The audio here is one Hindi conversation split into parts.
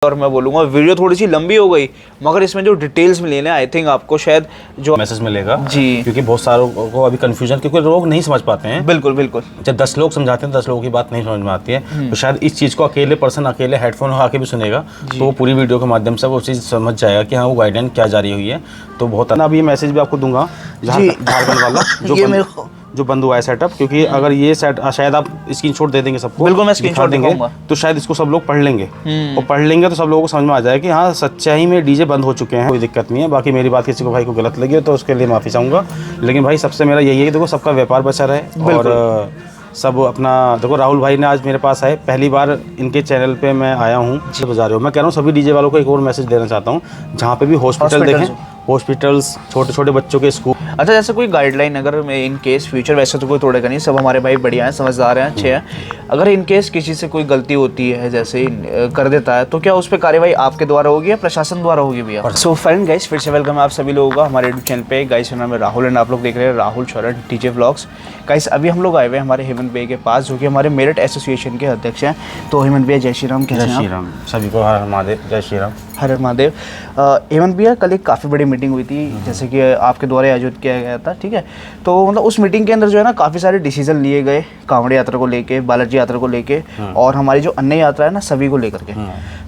और मैं बोलूँगा वीडियो थोड़ी सी लंबी हो गई, मगर इसमें जो डिटेल्स मिली ना, आई थिंक आपको शायद जो मैसेज मिलेगा जी, क्योंकि बहुत सारों को अभी कंफ्यूजन, क्योंकि लोग नहीं समझ पाते हैं। बिल्कुल बिल्कुल। जब 10 लोग समझाते हैं 10 लोगों की बात नहीं समझ में आती है, तो शायद इस चीज़ को अकेले पर्सन अकेले हेडफोन आके भी सुनेगा तो वो पूरी वीडियो के माध्यम से वो चीज़ समझ जाएगा कि हाँ वो गाइडलाइन क्या जारी हुई है। तो बहुत ना, अभी ये मैसेज भी आपको दूंगा झारखंड वाला जो बंद हुआ है सेटअप, क्योंकि अगर ये सेट शायद आप स्क्रीनशॉट दे देंगे सबको, बिल्कुल मैं स्क्रीनशॉट देंगे तो शायद इसको सब लोग पढ़ लेंगे और पढ़ लेंगे तो सब लोगों को समझ में आ जाए कि हाँ सच्चाई में डीजे बंद हो चुके हैं, कोई दिक्कत नहीं है। बाकी मेरी बात किसी को भाई को गलत लगी हो तो उसके लिए माफ़ी चाहूँगा, लेकिन भाई सबसे मेरा यही है कि देखो सबका व्यापार बचा रहे और सब अपना देखो। राहुल भाई ने आज मेरे पास आए, पहली बार इनके चैनल पे मैं आया हूँ, बजा रहे हो। मैं कह रहा हूँ सभी डीजे वालों को एक और मैसेज देना चाहता हूँ, जहाँ पे भी हॉस्पिटल देखें, हॉस्पिटल्स, छोटे छोटे बच्चों के स्कूल। अच्छा, जैसे कोई गाइडलाइन अगर इन केस फ्यूचर, वैसे तो कोई तोड़ेगा नहीं, सब हमारे भाई बढ़िया हैं, समझदार हैं, अच्छे हैं। अगर इन केस किसी से कोई गलती होती है, जैसे कर देता है, तो क्या उस पर कार्रवाई आपके द्वारा होगी या प्रशासन द्वारा होगी भैया? सो फ्रेंड गाइस, फिर से वेलकम है आप सभी लोगों का हमारे यूट्यूब चैनल पे। गाइस मेरा नाम है राहुल एंड आप लोग देख रहे हैं राहुल शरण डीजे व्लॉग्स। गाइस अभी हम लोग आए हुए हैं हमारे हेमंत भैया के पास, जो कि हमारे मेरठ एसोसिएशन के अध्यक्ष हैं। तो हेमंत भैया जय श्री राम। कैसे हैं? जय श्री राम सभी को, हर हर महादेव। जय श्री राम, हर हर महादेव। हेमंत भैया कल एक काफ़ी बड़ी मीटिंग हुई थी, जैसे कि आपके द्वारा आयोजित किया गया था, ठीक है। तो मतलब उस मीटिंग के अंदर जो है ना काफ़ी सारे डिसीजन लिए गए, कांवड़ यात्रा को लेके, बालाजी यात्रा को लेके और हमारी जो अन्य यात्रा है ना सभी को लेकर के।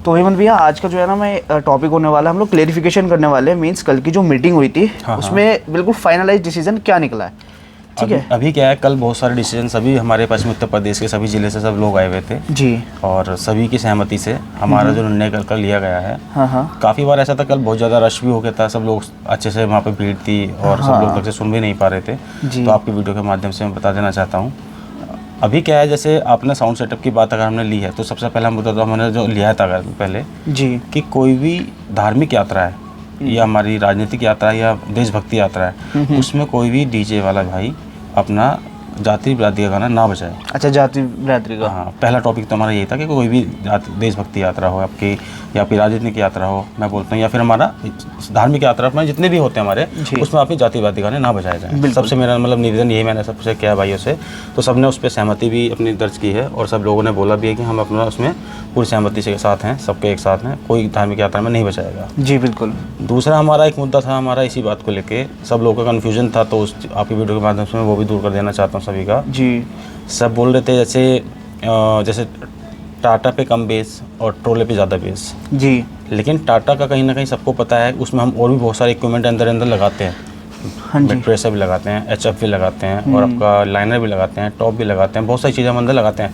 तो हेमंत भैया आज का जो है ना मैं टॉपिक होने वाला है, हम लोग क्लेरिफिकेशन करने वाले हैं, मीन्स कल की जो मीटिंग हुई थी उसमें बिल्कुल फाइनलाइज डिसीजन क्या निकला है, ठीक है। अभी क्या है, कल बहुत सारे डिसीजन सभी हमारे पश्चिमी उत्तर प्रदेश के सभी जिले से सब लोग आए हुए थे जी, और सभी की सहमति से हमारा जो निर्णय कल लिया गया है। हाँ, काफ़ी बार ऐसा था, कल बहुत ज़्यादा रश भी हो गया था, सब लोग अच्छे से वहाँ पे भीड़ थी और सब लोग तक से सुन भी नहीं पा रहे थे। तो आपकी वीडियो के माध्यम से मैं बता देना चाहता हूँ। अभी क्या है, जैसे आपने साउंड सेटअप की बात अगर हमने ली है तो सबसे पहले हम बता दो, हमने जो लिया था अगर पहले जी कि कोई भी धार्मिक यात्रा है या हमारी राजनीतिक यात्रा है या देशभक्ति यात्रा है, उसमें कोई भी डीजे वाला भाई अपना जाति बिरादरी का गाना ना बजाए। अच्छा, जाति बिरादरी का, हाँ। पहला टॉपिक तो हमारा यही था कि कोई भी देशभक्ति यात्रा हो आपकी या फिर राजनीतिक यात्रा हो, मैं बोलता हूँ, या फिर हमारा धार्मिक यात्रा में जितने भी होते हैं हमारे, उसमें अपनी जाति बिरादरी गाने ना बजाए जाएँ। सबसे मेरा मतलब निवेदन यही मैंने सबसे किया भाइयों से, तो सबने उस पर सहमति भी अपनी दर्ज की है और सब लोगों ने बोला भी है कि हम अपना उसमें पूरी सहमति के साथ हैं, सबके एक साथ हैं, कोई धार्मिक यात्रा में नहीं बचाएगा। जी बिल्कुल। दूसरा हमारा एक मुद्दा था हमारा इसी बात को लेके, सब लोगों का कन्फ्यूजन था, तो उस आपकी वीडियो के माध्यम से मैं वो भी दूर कर देना चाहता हूँ सभी का। जी, सब बोल रहे थे जैसे टाटा पे कम बेस और ट्रोले पे ज़्यादा बेस जी, लेकिन टाटा का कहीं ना कहीं सबको पता है, उसमें हम और भी बहुत सारे इक्विपमेंट अंदर लगाते हैं। हाँ जी, प्रेशर भी लगाते हैं, एचएफ भी लगाते हैं और आपका लाइनर भी लगाते हैं, टॉप भी लगाते हैं, बहुत सारी चीज़ें हम अंदर लगाते हैं।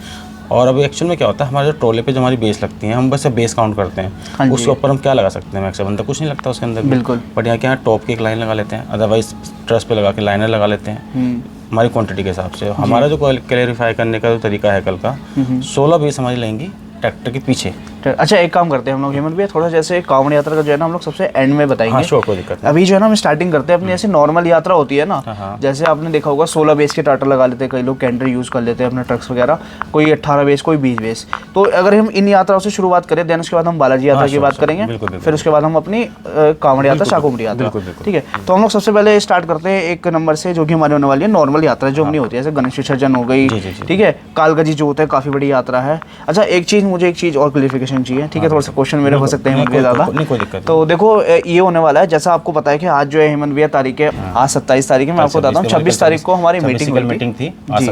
और अभी एक्चुअल में क्या होता है, हमारे जो ट्रोले पे जो हमारी बेस लगती है, हम बस बेस काउंट करते हैं, उसके ऊपर हम क्या लगा सकते हैं, मैक्सिमम अंदर कुछ नहीं लगता उसके अंदर बिल्कुल। बट यहाँ क्या है, टॉप की एक लाइन लगा लेते हैं, अदरवाइज ट्रस पे लगा के लाइनर लगा लेते हैं हमारी क्वांटिटी के हिसाब से। हमारा जो क्लैरिफाई करने का जो तरीका है कल का, 16 बेस हमारी लेंगी ट्रैक्टर के पीछे। अच्छा, एक काम करते हैं हम लोग हेमंत भैया, थोड़ा जैसे कांवड़ यात्रा का जो है ना हम लोग सबसे एंड में बताएंगे। हाँ, श्योर, कोई दिक्कत नहीं। अभी जो है ना हम स्टार्टिंग करते हैं अपनी ऐसी नॉर्मल यात्रा होती है ना, जैसे आपने देखा होगा 16 बेस के टाटर लगा लेते हैं, कई लोग कैंटर यूज़ कर लेते हैं अपने ट्रक्स वगैरह, कोई 18 बेस, कोई 20 बेस। तो अगर हम इन यात्राओं से शुरुआत करें, देन उसके बाद हम बालाजी यात्रा की बात करेंगे, फिर उसके बाद हम अपनी कांवड़ यात्रा, शाकुंभरी यात्रा, ठीक है। तो हम लोग सबसे पहले स्टार्ट करते हैं एक नंबर से, जो कि हमारी होने वाली है नॉर्मल यात्रा, जो अपनी होती है, जैसे गणेश विसर्जन हो गई, ठीक है, कालगजी जो होता है, काफ़ी बड़ी यात्रा है। अच्छा, मुझे एक चीज़ और क्लियरिफिकेशन चाहिए, ठीक है, थोड़ा सा क्वेश्चन मेरे हो सकते हैं हेमंत भैया ज़्यादा। तो देखो ये होने वाला है, जैसा आपको पता है कि आज जो है हेमंत भैया तारीख है, आज 27 तारीख है, मैं आपको बताता हूँ 26 तारीख को हमारी मीटिंग थी, आज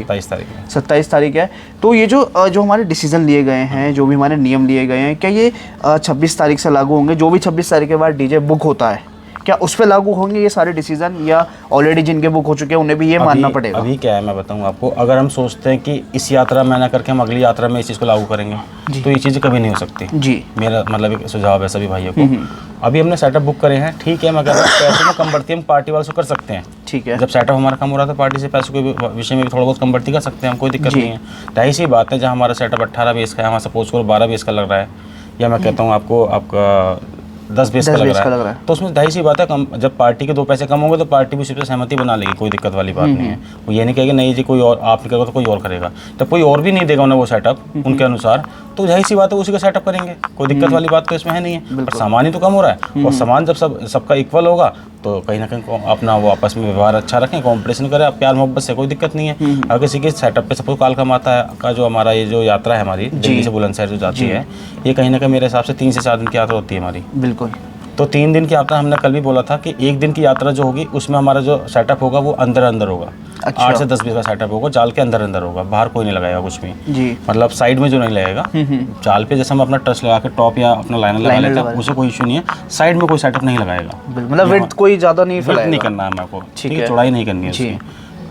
27 तारीख है। तो ये जो हमारे डिसीजन लिए गए हैं, जो भी हमारे नियम लिए गए हैं, क्या ये 26 तारीख से लागू होंगे? जो भी 26 तारीख के बाद डीजे बुक होता है, क्या उस पर लागू होंगे ये सारे डिसीजन, या ऑलरेडी जिनके बुक हो चुके हैं उन्हें भी ये मानना पड़ेगा? अभी क्या है मैं बताऊं आपको, अगर हम सोचते हैं कि इस यात्रा में ना करके हम अगली यात्रा में इस चीज़ को लागू करेंगे, तो ये चीज़ कभी नहीं हो सकती जी। मेरा मतलब एक सुझाव है सभी भाइयों को। अभी हमने सेटअप बुक करे हैं, ठीक है, मगर पैसे में कम बढ़ती हम पार्टी वालों से कर सकते हैं, ठीक है। जब सेटअप हमारा कम हो रहा था, पार्टी से पैसे के विषय में भी थोड़ा बहुत कम बढ़ती कर सकते हैं हम, कोई दिक्कत नहीं है। ढाई सी बात है, जहाँ हमारा सेटअप 18 बेस का है, हमारा सपोज करो 12 बेस का लग रहा है, या मैं कहता हूँ आपको आपका 10-20 का लग रहा है तो उसमें ढाई सी बात है, कम जब पार्टी के 2 पैसे कम होंगे तो पार्टी भी उसी पे सहमति बना लेगी, कोई दिक्कत वाली बात नहीं है। वो ये नहीं कहेगा नहीं जी कोई और आप नहीं करेगा तो कोई और करेगा, तब कोई और भी नहीं देगा उन्हें वो सेटअप उनके अनुसार, तो ढाई सी बात है उसी का सेटअप करेंगे, कोई दिक्कत वाली बात तो इसमें है नहीं है। पर सामान ही तो कम हो रहा है, और सामान जब सबका इक्वल होगा तो कहीं ना कहीं अपना वो आपस में व्यवहार अच्छा रखें, कॉम्पिटिशन करें, प्यार मोहब्बत से कोई दिक्कत नहीं है। अगर किसी के सेटअप पे सपोज कालका माता का जो हमारा ये जो यात्रा है हमारी दिल्ली से बुलंदशहर जो जाती है, ये कहीं ना कहीं मेरे हिसाब से 3 से 4 दिन की यात्रा होती है हमारी। बिल्कुल। तो 3 दिन की यात्रा हमने कल भी बोला था कि 1 दिन की यात्रा जो होगी उसमें हमारा जो सेटअप होगा वो अंदर होगा। अच्छा। 8 से 10 का सेटअप होगा, जाल के अंदर होगा, बाहर कोई नहीं लगाएगा कुछ भी जी। मतलब साइड में जो नहीं लगेगा जाल पे, जैसे हम अपना ट्रस लगा के टॉप या अपना लाइनर लगा लेते हैं उसे कोई इशू नहीं है, साइड में कोई सेटअप नहीं लगाएगा, मतलब विड्थ कोई ज़्यादा नहीं करना है मेरे को, ठीक है, चौड़ाई नहीं करनी है उसकी।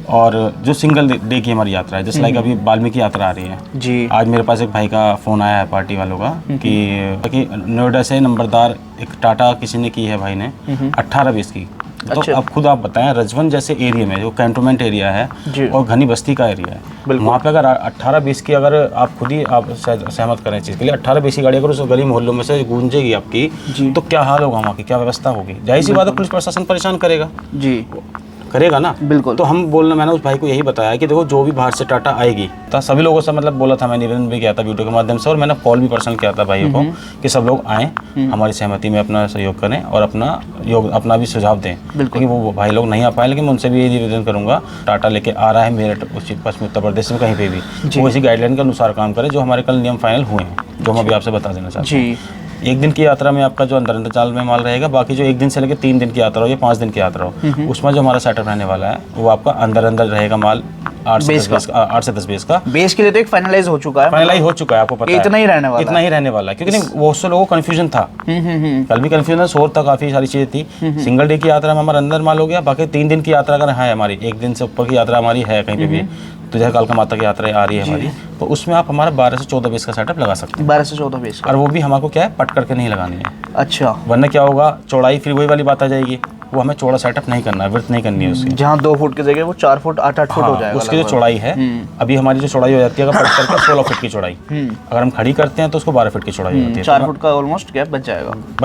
और जो सिंगल डे की हमारी यात्रा है, जैसे लाइक अभी वाल्मीकि यात्रा आ रही है जी। आज मेरे पास एक भाई का फ़ोन आया है पार्टी वालों का कि नोएडा से नंबरदार एक टाटा किसी ने की है भाई ने 18-20 की। तो अच्छा। अब खुद आप बताएं रजवन जैसे एरिया में जो कैंटोनमेंट एरिया है और घनी बस्ती का एरिया है, वहाँ पे अगर 18-20 की अगर आप खुद ही आप सहमत करें चीज़ के लिए 18-20 की गाड़ी अगर उस गली मोहल्लों में से गूंजेगी आपकी तो क्या हाल होगा, वहाँ की क्या व्यवस्था होगी। जाहिर सी बात है पुलिस प्रशासन परेशान करेगा जी, करेगा ना। बिल्कुल। तो हम बोलना, मैंने उस भाई को यही बताया कि देखो जो भी बाहर से टाटा आएगी तो सभी लोगों से मतलब बोला था, मैं निवेदन भी किया था वीडियो के माध्यम से, और मैंने कॉल भी पर्सनल किया था भाइयों को कि सब लोग आएँ हमारी सहमति में अपना सहयोग करें और अपना भी सुझाव दें, क्योंकि वो भाई लोग नहीं आ पाए, लेकिन मैं उनसे भी यही निवेदन करूँगा टाटा लेके आ रहा है मेरठ पश्चिमी उत्तर प्रदेश में कहीं पर भी वो इसी गाइडलाइन के अनुसार काम करे जो हमारे कल नियम फाइनल हुए हैं, जो हम अभी आपसे बता देना चाहते हैं। 1 दिन की यात्रा में आपका जो अंदर जाल में माल रहेगा, बाकी जो 1 दिन से लेकर 3 दिन की यात्रा हो या 5 दिन की यात्रा हो उसमें जो हमारा सेटअप रहने वाला है वो आपका अंदर रहेगा माल 8 से 10 बेस का। बेस के लिए तो एक फाइनलाइज हो चुका है, आपको पता है इतना ही रहने वाला है, क्योंकि बहुत से लोगों को कंफ्यूजन था, कल भी कंफ्यूजन शोर था, काफी सारी चीजें थी। सिंगल डे की यात्रा में हमारा अंदर माल हो गया, बाकी 3 दिन की यात्रा अगर है हमारी, 1 दिन से ऊपर की यात्रा हमारी है कहीं पे भी, तो जैसे कालका माता की यात्रा आ रही है हमारी, तो उसमें आप हमारा 12 से 14 बेस का सेटअप लगा सकते हैं। 12 से 14 बेस, और वो भी हमको क्या है पट करके नहीं लगानी है। अच्छा। वरना क्या होगा, चौड़ाई फिर वही वाली बात आ जाएगी, वो हमें चौड़ा सेटअप नहीं करना है, विड्थ नहीं करनी है उसकी, जहाँ 2 फुट की जगह वो 4 फुट 8 फुट हो जाएगा। उसकी जो चौड़ाई है अभी हमारी जो चौड़ाई हो जाती है अगर पट करके 16 फुट की चौड़ाई, अगर हम खड़ी करते हैं तो उसको 12 फुट की चौड़ाई होती है, 4 फुट का ऑलमोस्ट गैप बच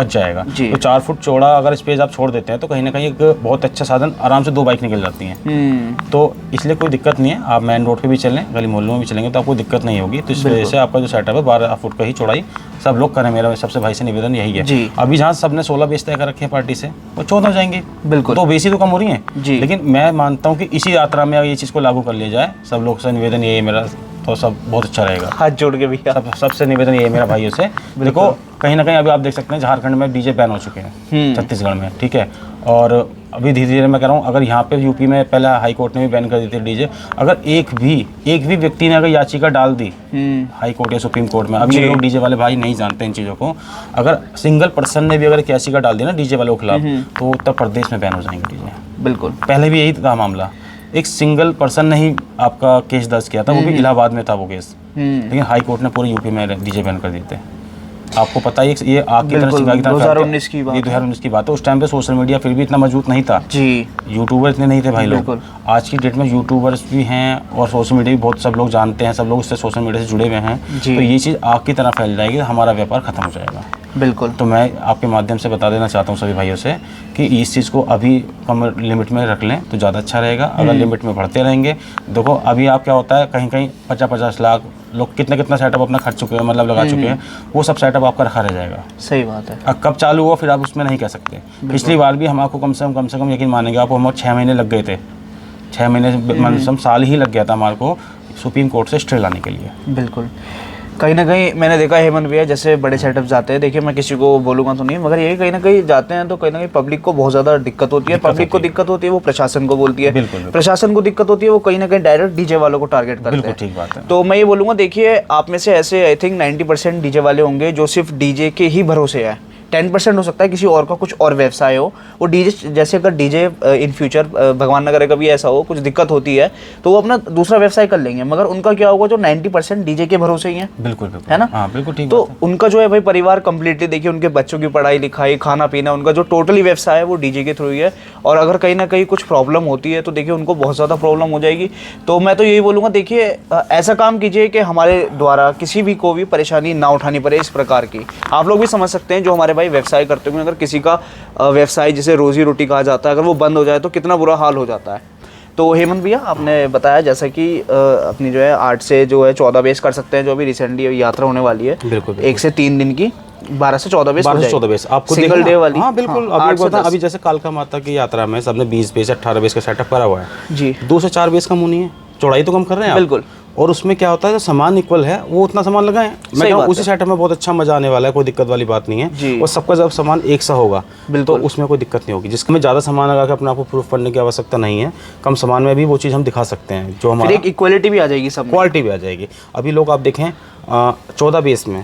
जाएगा। तो 4 फुट चौड़ा अगर स्पेस आप छोड़ देते हैं तो कहीं ना कहीं एक बहुत अच्छा साधन, आराम से 2 बाइक निकल जाती हैं। तो इसलिए कोई दिक्कत नहीं है, आप मेन रोड पे भी चलें, गली मोहल्लों में भी चलेंगे तो आपको दिक्कत नहीं होगी। तो इस वजह से आपका जो सेटअप है 12 फुट का ही चौड़ाई सब लोग करें, मेरा सबसे भाई से निवेदन यही है। अभी जहाँ सबने 16 बेस तय कर रखे हैं पार्टी से, वो 14 जाएंगे। बिल्कुल। तो बेसी तो कम हो रही है, लेकिन मैं मानता हूँ कि इसी यात्रा में ये चीज़ को लागू कर लिया जाए, सब लोग से निवेदन यही है मेरा, तो सब बहुत अच्छा रहेगा। हाथ जोड़ के भैया सबसे निवेदन यही है मेरा भाइयों से। देखो कहीं ना कहीं अभी आप देख सकते हैं झारखंड में डीजे बैन हो चुके हैं, छत्तीसगढ़ में, ठीक है, और अभी धीरे धीरे मैं कह रहा हूँ अगर यहाँ पे यूपी में पहले हाई कोर्ट ने भी बैन कर दी थी डीजे, अगर एक भी व्यक्ति ने अगर याचिका डाल दी हाई कोर्ट या सुप्रीम कोर्ट में, अभी ये लोग डीजे वाले भाई नहीं जानते इन चीज़ों को, अगर सिंगल पर्सन ने भी अगर याचिका डाल दी ना डीजे वालों के खिलाफ तो उत्तर प्रदेश में बैन हो जाएंगे डीजे। बिल्कुल। पहले भी यही था मामला, एक सिंगल पर्सन ने ही आपका केस दर्ज किया था, वो भी इलाहाबाद में था वो केस, लेकिन हाई कोर्ट ने पूरे यूपी में डीजे बैन कर दिए थे। आपको पता है ये आग की तरह चिंगारी की तरह 2019 की बात, ये 2019 की बात है। उस टाइम पे सोशल मीडिया फिर भी इतना मजबूत नहीं था जी, यूट्यूबर इतने नहीं थे भाई लोग। आज की डेट में यूट्यूबर्स भी हैं और सोशल मीडिया भी बहुत सब लोग जानते हैं, सब लोग उससे सोशल मीडिया से जुड़े हुए हैं, तो ये चीज़ आग की तरह फैल जाएगी, हमारा व्यापार खत्म हो जाएगा। बिल्कुल। तो मैं आपके माध्यम से बता देना चाहता हूँ सभी भाइयों से कि इस चीज़ को अभी कम लिमिट में रख लें तो ज़्यादा अच्छा रहेगा। अगर लिमिट में बढ़ते रहेंगे, देखो अभी आप क्या होता है कहीं 50-50 लाख लोग कितना सेटअप अपना खर्च चुके हैं, मतलब लगा चुके हैं, वो सब सेटअप आपका रखा रह जाएगा। सही बात है। अब कब चालू हुआ फिर आप उसमें नहीं कह सकते। पिछली बार भी हम आपको कम से कम यकीन मानेंगे आपको, हम 6 महीने लग गए थे, 6 महीने मतलब साल ही लग गया था हमारे को सुप्रीम कोर्ट से स्टे लाने के लिए। बिल्कुल। कहीं ना कहीं मैंने देखा हेमंत भैया जैसे बड़े सेटअप जाते हैं, देखिए मैं किसी को बोलूँगा तो नहीं, मगर ये कहीं ना कहीं जाते हैं तो कहीं ना कहीं पब्लिक को बहुत ज़्यादा दिक्कत होती है। पब्लिक को दिक्कत होती है, वो प्रशासन को बोलती है, प्रशासन को दिक्कत होती है, वो कहीं ना कहीं डायरेक्ट डीजे वालों को टारगेट करते हैं। ठीक बात है। तो मैं ये बोलूँगा, देखिए आप में से ऐसे आई थिंक 90% डीजे वाले होंगे जो सिर्फ डीजे के ही भरोसे है। 10% हो सकता है किसी और का कुछ और व्यवसाय हो, वो डीजे, जैसे अगर डीजे इन फ्यूचर भगवान न करे कभी ऐसा हो कुछ दिक्कत होती है तो वो अपना दूसरा व्यवसाय कर लेंगे, मगर उनका क्या होगा जो 90% डीजे के भरोसे ही है। बिल्कुल है ना। हाँ बिल्कुल ठीक। तो उनका जो है भाई परिवार कंप्लीटली, देखिए उनके बच्चों की पढ़ाई लिखाई खाना पीना उनका जो टोटली व्यवसाय है वो डीजे के थ्रू ही है, और अगर कहीं ना कहीं कुछ प्रॉब्लम होती है तो देखिए उनको बहुत ज़्यादा प्रॉब्लम हो जाएगी। तो मैं तो यही बोलूँगा, देखिए ऐसा काम कीजिए कि हमारे द्वारा किसी भी को भी परेशानी ना उठानी पड़े इस प्रकार की। आप लोग भी समझ सकते हैं जो हमारे भाई व्यवसाय करते हुए अगर किसी का व्यवसाय जिसे रोजी रोटी कहा जाता है अगर वो बंद हो जाए तो कितना बुरा हाल हो जाता है। तो हेमंत भैया आपने बताया जैसा कि अपनी जो है 8 से जो है 14 बेस कर सकते हैं, जो अभी रिसेंटली यात्रा होने वाली है बिल्कुल 1 से 3 दिन की 12 से 14 बेस 12 से 14 बेस आपको सिंगल डे वाली। हाँ बिल्कुल। हाँ, अभी 8 से 10 अभी जैसे कालका माता की यात्रा में सबने 20 बेस 18 बेस का सेटअप करा हुआ है जी। 2 से 4 बेस कम होनी है, चौड़ाई तो कम कर रहे हैं आप। बिल्कुल। और उसमें क्या होता है जो सामान इक्वल है वो उतना सामान लगाएं। मैं कहूँ उसी सेटअप में बहुत अच्छा मजा आने वाला है, कोई दिक्कत वाली बात नहीं है। और सबका जब सामान एक सा होगा तो उसमें कोई दिक्कत नहीं होगी। जिसमें ज़्यादा सामान लगा के अपने आप को प्रूफ करने की आवश्यकता नहीं है, कम सामान में भी वो चीज़ हम दिखा सकते हैं जो हमारा एक इक्वालिटी भी आ जाएगी, सब क्वालिटी भी आ जाएगी। अभी लोग आप देखें 14 बेस में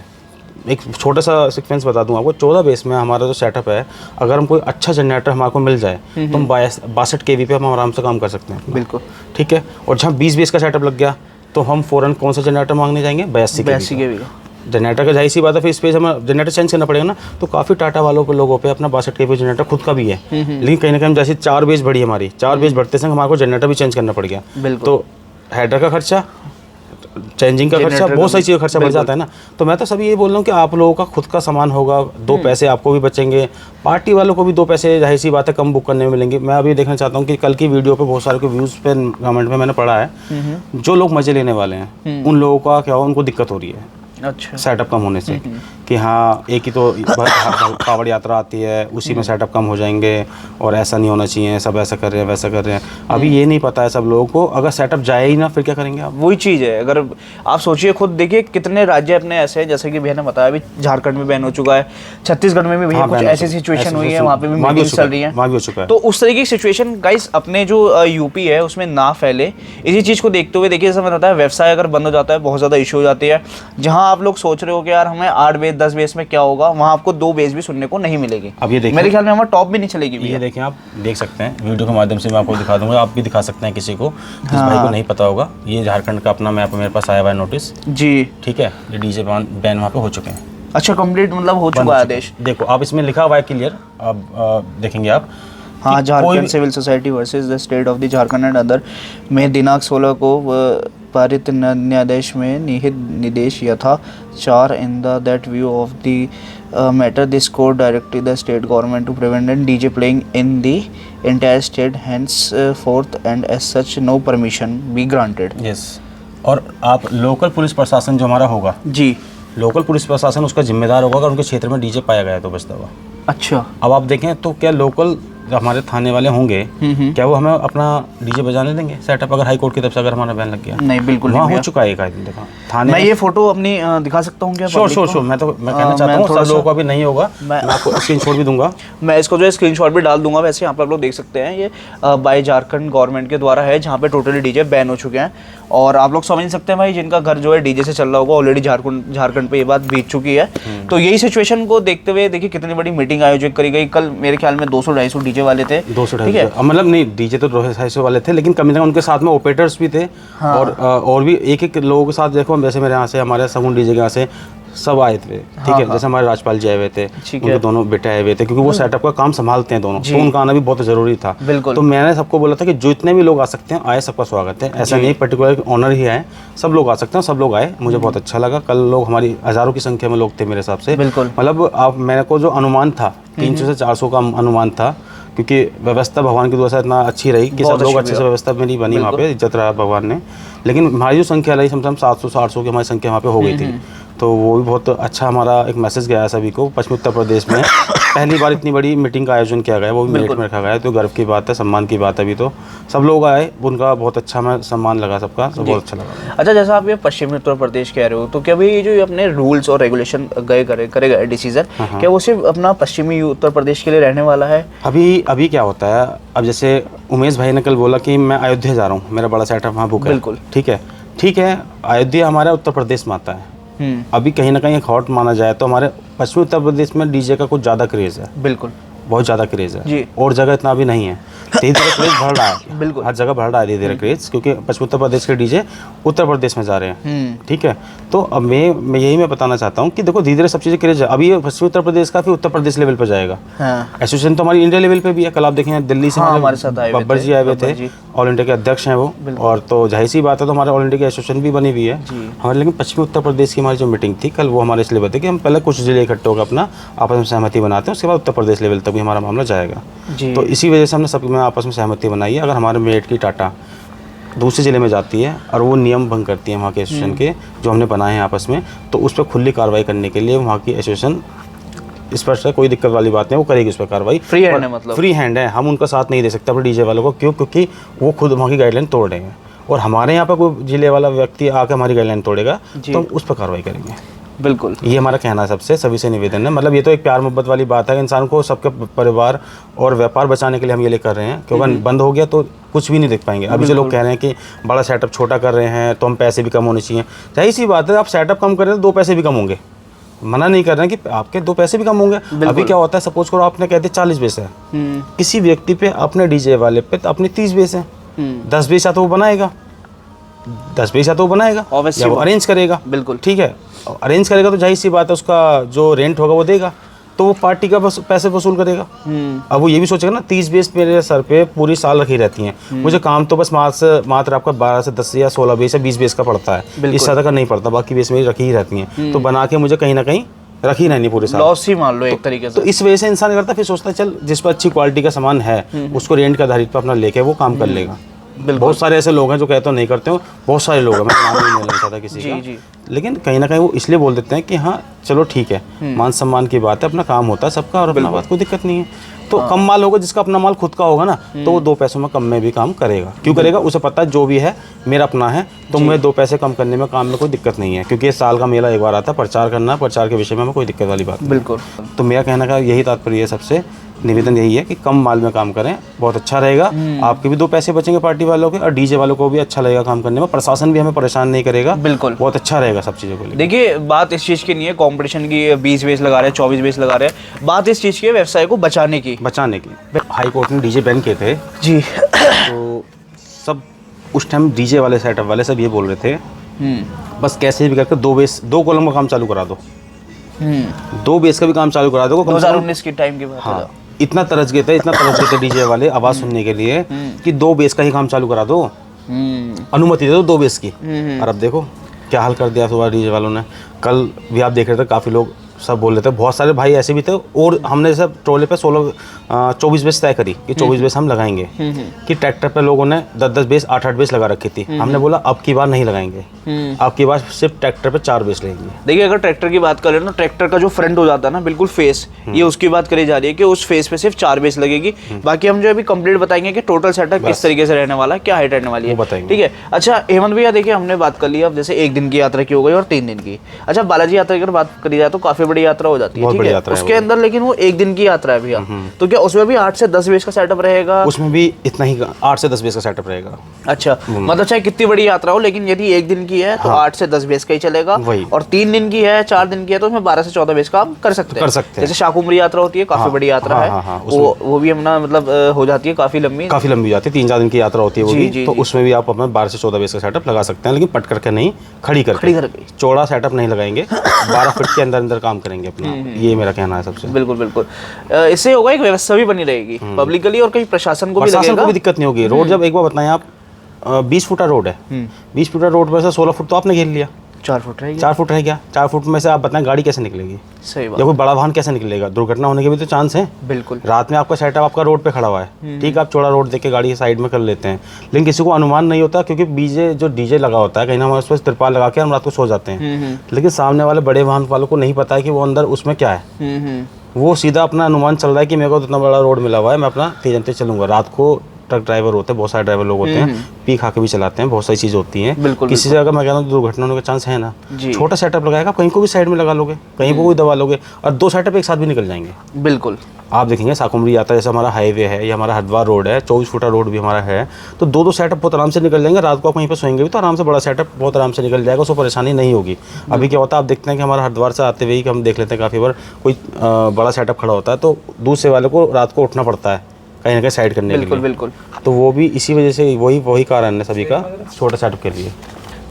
एक छोटा सा सीक्वेंस बता दूं आपको। 14 बेस में हमारा जो सेटअप है, अगर हम कोई अच्छा जनरेटर हमारे को मिल जाए तो हम 62 kV पे हम आराम से काम कर सकते हैं। बिल्कुल ठीक है। और जहाँ 20 बेस का सेटअप लग गया तो हम फ़ौरन कौन सा जनरेटर मांगने जाएंगे? 82 kV का जनरेटर का। जाहिर सी बात है फिर स्पेस हमें जनरेटर चेंज करना पड़ेगा ना। तो काफ़ी टाटा वालों के लोगों पे अपना 62 kV जनरेटर खुद का भी है, लेकिन कहीं ना कहीं जैसे 4 बेस बढ़ी हमारी, 4 बेस बढ़ते समय हमारे को जनरेटर भी चेंज करना पड़ गया। तो हेडर का खर्चा, चेंजिंग का खर्चा, बहुत सारी चीज़ का खर्चा बढ़ जाता है ना। तो मैं तो सभी ये बोल रहा हूँ कि आप लोगों का खुद का सामान होगा, 2 पैसे आपको भी बचेंगे, पार्टी वालों को भी 2 पैसे जाहिर सी बात है कम बुक करने में मिलेंगे। मैं अभी देखना चाहता हूँ कि कल की वीडियो पे बहुत सारे के व्यूज़ पे कमेंट में मैंने पढ़ा है जो लोग मज़े लेने वाले हैं उन लोगों का क्या हुआ, उनको दिक्कत हो रही है अच्छा सेटअप कम होने से कि हाँ एक ही तो कावड़ यात्रा आती है उसी में सेटअप कम हो जाएंगे और ऐसा नहीं होना चाहिए, सब ऐसा कर रहे हैं वैसा कर रहे हैं। अभी ये नहीं पता है सब लोगों को, अगर सेटअप जाए ही ना फिर क्या करेंगे आप? वही चीज़ है। अगर आप सोचिए खुद देखिए कितने राज्य अपने ऐसे हैं, जैसे कि भैया ने बताया अभी झारखंड में बैन हो चुका है, छत्तीसगढ़ में भी भैया कुछ ऐसी सिचुएशन हुई है, वहाँ पे भी मीटिंग चल रही है, वहाँ भी हो चुका है। तो उस तरीके की सिचुएशन गाइस अपने जो यूपी है उसमें ना फैले, इसी चीज़ को देखते हुए देखिए जैसा मैंने बताया व्यवसाय अगर बंद हो जाता है बहुत ज़्यादा इशू हो जाती है। जहाँ आप लोग सोच रहे हो कि यार हमें 8 बेस 10 बेस में क्या होगा, वहाँ आपको 2 बेस भी सुनने को नहीं मिलेगी। अब ये देखिए मेरे ख्याल में हमारा टॉप भी नहीं चलेगी। ये देखें, आप देख सकते हैं वीडियो के माध्यम से मैं आपको दिखा दूंगा, आप भी दिखा सकते हैं किसी को जिस भाई को नहीं पता होगा। ये झारखंड का अपना मैप मेरे पास आया हुआ है नोटिस जी, ठीक है। ये डीजे बैन वहाँ पे हो चुके हैं। अच्छा कंप्लीट मतलब हो चुका है आदेश। देखो आप इसमें लिखा हुआ है क्लियर, अब देखेंगे आप। हाँ, Jharkhand civil society versus the state of the Jharkhand and other में दिनांक 16 को पारित न्यायाधीश में निहित निर्देश यथाचार in that view of the matter this court directed the state government to prevent DJ playing in the entire state henceforth and as such no permission be granted. Yes. और आप लोकल पुलिस प्रशासन जो हमारा होगा जी, लोकल पुलिस प्रशासन उसका जिम्मेदार होगा अगर उनके क्षेत्र में डीजे पाया गया तो बचता हुआ। अच्छा, अब आप देखें तो क्या लोकल जो हमारे थाने वाले होंगे क्या वो हमें अपना डीजे बजाने देंगे सेटअप, अगर हाई कोर्ट की तरफ से अगर हमारा बैन लग गया? नहीं, बिल्कुल वहाँ हो चुका है एक आदमी देखा थाने। मैं ये फोटो अपनी दिखा सकता हूँ क्या? श्योर मैं कहना चाहता हूँ सब लोगों को अभी नहीं होगा, मैं आपको स्क्रीनशॉट भी दूंगा, मैं इसको जो है स्क्रीनशॉट भी डाल दूंगा। वैसे यहाँ पर आप लोग देख सकते हैं ये बाय झारखंड गवर्नमेंट के द्वारा है जहाँ पे टोटली डीजे बैन हो चुके हैं। और आप लोग समझ सकते हैं भाई जिनका घर जो है डीजे से चल रहा होगा, ऑलरेडी झारखंड पे ये बात बीत चुकी है। तो यही सिचुएशन को देखते हुए देखिए कितनी बड़ी मीटिंग आयोजित करी गई। कल मेरे ख्याल में 200-250 डीजे वाले थे, 200-250 मतलब नहीं डीजे तो 250 वाले थे, लेकिन कम से कम उनके साथ में ऑपरेटर्स भी थे। हाँ। और भी एक लोगों के साथ देखो, जैसे मेरे यहाँ से हमारे सगुन डीजे के यहाँ से सब आए थे, ठीक है। जैसे हमारे राजपाल जी आए हुए थे, उनके दोनों बेटे आए हुए थे, क्योंकि वो सेटअप का काम संभालते हैं दोनों, तो उनका आना भी बहुत जरूरी था। तो मैंने सबको बोला था कि जो इतने भी लोग आ सकते हैं आए, सबका स्वागत है। ऐसा नहीं पर्टिकुलर ऑनर ही आए, सब लोग आ सकते हैं, सब लोग आए, मुझे बहुत अच्छा लगा। कल लोग हमारी हज़ारों की संख्या में लोग थे मेरे हिसाब से। मतलब आप मेरे को जो अनुमान था 300 से 400 का अनुमान था, क्योंकि व्यवस्था भगवान की दुआ से इतना अच्छी रही कि सब लोग अच्छे से व्यवस्था मेरी बनी, वहाँ पे इज्जत रहा भगवान ने। लेकिन हमारी जो संख्या रही समझ 700-800 की हमारी संख्या वहाँ पे हो गई थी, तो वो भी बहुत अच्छा हमारा एक मैसेज गया है सभी को। पश्चिमी उत्तर प्रदेश में पहली बार इतनी बड़ी मीटिंग का आयोजन किया गया, वो भी मेरठ में रखा गया है, तो गर्व की बात है, सम्मान की बात है। अभी तो सब लोग आए, उनका बहुत अच्छा हमें सम्मान लगा सबका, तो बहुत अच्छा लगा। अच्छा, जैसा आप ये पश्चिमी उत्तर प्रदेश कह रहे हो, तो क्या भाई जो अपने रूल्स और रेगुलेशन करे गए डिसीजन, क्या वो सिर्फ अपना पश्चिमी उत्तर प्रदेश के लिए रहने वाला है? अभी क्या होता है, अब जैसे उमेश भाई ने कल बोला कि मैं अयोध्या जा रहा हूँ, मेरा बड़ा सेटअप वहाँ बुक है, बिल्कुल ठीक है। अयोध्या हमारा उत्तर प्रदेश में आता है। अभी कहीं ना कहीं एक हॉट माना जाए तो हमारे पश्चिमी उत्तर प्रदेश में डीजे का कुछ ज़्यादा क्रेज़ है, बिल्कुल बहुत ज़्यादा क्रेज़ है, और जगह इतना भी नहीं है। धीरे धीरे क्रेज बढ़ रहा है, बिल्कुल। हर जगह बढ़ रहा है धीरे धीरे क्रेज, क्योंकि पश्चिम उत्तर प्रदेश के डीजे उत्तर प्रदेश में जा रहे हैं, ठीक है। तो अब मैं यही बताना चाहता हूँ कि देखो धीरे धीरे सब चीज़ें क्रेज है। अभी ये पश्चिम उत्तर प्रदेश का फिर उत्तर प्रदेश लेवल पर जाएगा। एसोसिएशन तो हमारी इंडिया लेवल पे भी है। कल आप देखेंगे दिल्ली से हमारे साथ बब्बर जी आए हुए थे, ऑल इंडिया के अध्यक्ष हैं वो, और तो जाहिर सी बात है, तो हमारे ऑल इंडिया की एसोसिएशन भी बनी हुई है हमारे। लेकिन पश्चिमी उत्तर प्रदेश की हमारी जो मीटिंग थी कल, वो हमारे इसलिए बताए कि हम पहले कुछ जिले इकट्ठे होकर अपना आपस में सहमति बनाते हैं, उसके बाद उत्तर प्रदेश लेवल तक भी हमारा मामला जाएगा। तो इसी वजह से हमने सब में आपस में सहमति बनाई है। अगर हमारे मेरठ की टाटा दूसरे ज़िले में जाती है और वो नियम भंग करती है वहाँ के एसोसिएशन के जो हमने बनाए हैं आपस में, तो उस पर खुली कार्रवाई करने के लिए वहाँ की एसोसिएशन स्पष्ट है, कोई दिक्कत वाली बात नहीं, वो करेगी उस पर कार्रवाई। फ्री हैंड है, मतलब फ्री हैंड है, हम उनका साथ नहीं दे सकते अपने डीजे वालों को। क्यों? क्योंकि वो खुद वहाँ की गाइडलाइन तोड़ रहे हैं, और हमारे यहाँ पर कोई जिले वाला व्यक्ति आकर हमारी गाइडलाइन तोड़ेगा तो हम उस पर कार्रवाई करेंगे। बिल्कुल, ये हमारा कहना है सबसे, सभी से निवेदन है। मतलब ये तो एक प्यार मोहब्बत वाली बात है, इंसान को सबके परिवार और व्यापार बचाने के लिए हम ये कर रहे हैं, क्योंकि बंद हो गया तो कुछ भी नहीं देख पाएंगे। अभी जो लोग कह रहे हैं कि बड़ा सेटअप छोटा कर रहे हैं तो हम पैसे भी कम होने चाहिए, सही सी बात है, आप सेटअप कम कर रहे हैं तो 2 पैसे भी कम होंगे, मना नहीं कर रहे हैं कि आपके 2 पैसे भी कम होंगे। अभी क्या होता है, सपोज करो आपने कहते 40 बेस है, किसी व्यक्ति पे अपने डीजे वाले पे तो अपनी 30 बेस है, 10 बेस या तो वो बनाएगा, 10 बेस या तो वो बनाएगा या वो अरेंज करेगा। बिल्कुल, ठीक है, अरेंज करेगा तो जाहिर सी बात है उसका जो रेंट होगा वो देगा, तो वो पार्टी का पैसे वसूल करेगा। अब वो ये भी सोचेगा ना, 30 बेस मेरे सर पे पूरी साल रखी रहती हैं, मुझे काम तो बस मात्र आपका 12 से 10 या 16 बेस या 20 बेस का पड़ता है, इससे ज़्यादा का नहीं पड़ता, बाकी बेस मेरी रखी ही रहती हैं, तो बना के मुझे कहीं ना कहीं रखी रहनी पूरे साल, लॉस ही मान लो एक तरीके से। तो इस वजह से इंसान करता है, फिर सोचता है चल जिस पर अच्छी क्वालिटी का सामान है उसको रेंट के आधारित पर अपना लेके वो काम कर लेगा। बहुत सारे ऐसे लोग हैं जो कहते हो नहीं करते हो, बहुत सारे लोग हैं, मैं नाम नहीं लेना चाहता किसी का, लेकिन कहीं ना कहीं वो इसलिए बोल देते हैं कि हाँ चलो ठीक है, मान सम्मान की बात है, अपना काम होता है सबका और अपना बात कोई दिक्कत नहीं है। तो कम माल होगा, जिसका अपना माल खुद का होगा ना, तो वो 2 पैसों में कम में भी काम करेगा। क्यों करेगा? उसे पता है जो भी है मेरा अपना है, तो मुझे 2 पैसे कम करने में काम में कोई दिक्कत नहीं है, क्योंकि साल का मेला एक बार आता है, प्रचार करना, प्रचार के विषय में कोई दिक्कत वाली बात नहीं। बिल्कुल। तो मेरा कहने का यही तात्पर्य है, सबसे निवेदन यही है कि कम माल में काम करें, बहुत अच्छा रहेगा, आपके भी 2 पैसे बचेंगे पार्टी वालों के, और डीजे वालों को भी अच्छा लगेगा काम करने में, प्रशासन भी हमें परेशान नहीं करेगा। बिल्कुल, बहुत अच्छा रहेगा सब चीज़ों को। देखिए बात इस चीज़ की नहीं है कंपटीशन की, 20 बेस लगा रहे हैं, 24 बेस लगा रहे हैं, बात इस चीज़ की है व्यवसाय को बचाने की। हाई कोर्ट ने डीजे बैन किए थे जी, तो सब उस टाइम डीजे वाले सेटअप वाले सब ये बोल रहे थे बस कैसे भी करके 2 बेस 2 कॉलम का काम चालू करा दो, 2 बेस का भी काम चालू करा दो। 2019 की टाइम की बात है। हाँ, इतना तरस गए थे डीजे वाले आवाज़ सुनने के लिए कि 2 बेस का ही काम चालू करा दो, अनुमति दे दो 2 बेस की। और अब देखो क्या हाल कर दिया सुबह डीजे वालों ने। कल भी आप देख रहे थे, काफ़ी लोग सब बोल रहे थे, बहुत सारे भाई ऐसे भी थे, और हमने जैसे ट्रोले पे 24 बेस तय करी कि 24 बेस हम लगाएंगे, कि ट्रैक्टर पे लोगों ने 10-10 बेस 8-8 बेस लगा रखी थी। हमने बोला अब की बार नहीं लगाएंगे, अब की बार सिर्फ ट्रैक्टर पे 4 बेस लेंगे। देखिए अगर ट्रैक्टर की बात करें ना, ट्रैक्टर का जो फ्रंट हो जाता है ना बिल्कुल फेस, ये उसकी बात करी जा रही है कि उस फेस पे सिर्फ 4 बेस लगेगी। बाकी हम जो अभी कंप्लीट बताएंगे कि टोटल सेटअप किस तरीके से रहने वाला है, क्या हाइट रहने वाली है, ठीक है। अच्छा हेमंत भैया, देखिए हमने बात कर ली अब जैसे 1 दिन की यात्रा की हो गई और 3 दिन की। अच्छा बालाजी यात्रा की अगर बात करी जाए तो काफी बड़ी यात्रा हो जाती है, ठीक है, उसके अंदर, लेकिन वो 1 दिन की यात्रा है भैया, तो क्या उसमें भी 8 से 10 बेस का सेटअप रहेगा? उसमें भी इतना ही 8 से 10 बेस का सेटअप रहेगा। अच्छा, मतलब चाहे कितनी बड़ी यात्रा हो, लेकिन यदि 1 दिन की है तो 8 से 10 बेस का ही चलेगा, और 3 दिन की है, 4 दिन की है तो उसमें 12 से 14 बेस का हम कर सकते हैं। जैसे शाकुंभरी यात्रा होती है, काफी बड़ी यात्रा है, वो भी अपना मतलब हो जाती है काफी लंबी हो जाती है, 3-4 दिन की यात्रा होती है वो भी, तो उसमें भी आप अपना 12 से 14 बेस का सेटअप लगा सकते हैं, लेकिन पट करके नहीं, खड़ी करके चौड़ा सेटअप नहीं लगाएंगे, 12 फीट के अंदर अंदर काम करेंगे अपना, ये मेरा कहना है सबसे। बिल्कुल बिल्कुल, इससे होगा एक व्यवस्था भी बनी रहेगी पब्लिकली, और कहीं प्रशासन को भी दिक्कत नहीं होगी। रोड जब एक बार बताएं आप 20 फुटा रोड है, 20 फुटा रोड पर से 16 फुट तो आपने घेर लिया, 4 फुट रह गया, 4 फुट रह गया, 4 फुट में से आप बताएं गाड़ी कैसे निकलेगी? सही बात। या कोई बड़ा वाहन कैसे निकलेगा? दुर्घटना होने के भी तो चांस है। बिल्कुल। रात में आपका सेटअप आपका रोड पे खड़ा हुआ है, ठीक है, आप चौड़ा रोड देख के गाड़ी साइड में कर लेते हैं, लेकिन किसी को अनुमान नहीं होता, क्योंकि डीजे लगा होता है कहीं ना, हम उस पर तिरपाल लगा के हम रात को सो जाते हैं, लेकिन सामने वाले बड़े वाहन वालों को नहीं पता है कि वो अंदर उसमें क्या है, वो सीधा अपना अनुमान चल रहा है कि मेरे को इतना बड़ा रोड मिला हुआ है, मैं अपना तेज चलूंगा। रात को ट्रक ड्राइवर होते हैं, बहुत सारे ड्राइवर लोग होते हैं, पी खा के भी चलाते हैं, बहुत सारी चीज़ होती हैं, किसी से अगर मैं कहता हूँ दुर्घटना होने का चांस है ना, छोटा सेटअप लगाएगा, कहीं को भी साइड में लगा लोगे, कहीं को भी दबा लोगे, और 2 सेटअप एक साथ भी निकल जाएंगे। बिल्कुल, आप देखेंगे शाकुंभरी यात्रा जैसे हमारा हाईवे है, या हमारा हरिद्वार रोड है, 24 फुटा रोड भी हमारा है, तो 2-2 सेटअप बहुत आराम से निकल जाएंगे। रात को आप कहीं पर सोएंगे भी तो आराम से बड़ा सेटअप बहुत आराम से निकल जाएगा, उसको परेशानी नहीं होगी। अभी क्या होता है, आप देखते हैं कि हमारा हरिद्वार से आते हुए हम देख लेते हैं काफ़ी बार कोई बड़ा सेटअप खड़ा होता है, तो दूसरे वाले को रात को उठना पड़ता है, कहीं ना कहीं साइड करने के लिए। बिल्कुल। तो वो भी इसी वजह से वही कारण है सभी का छोटा सेटअप के लिए।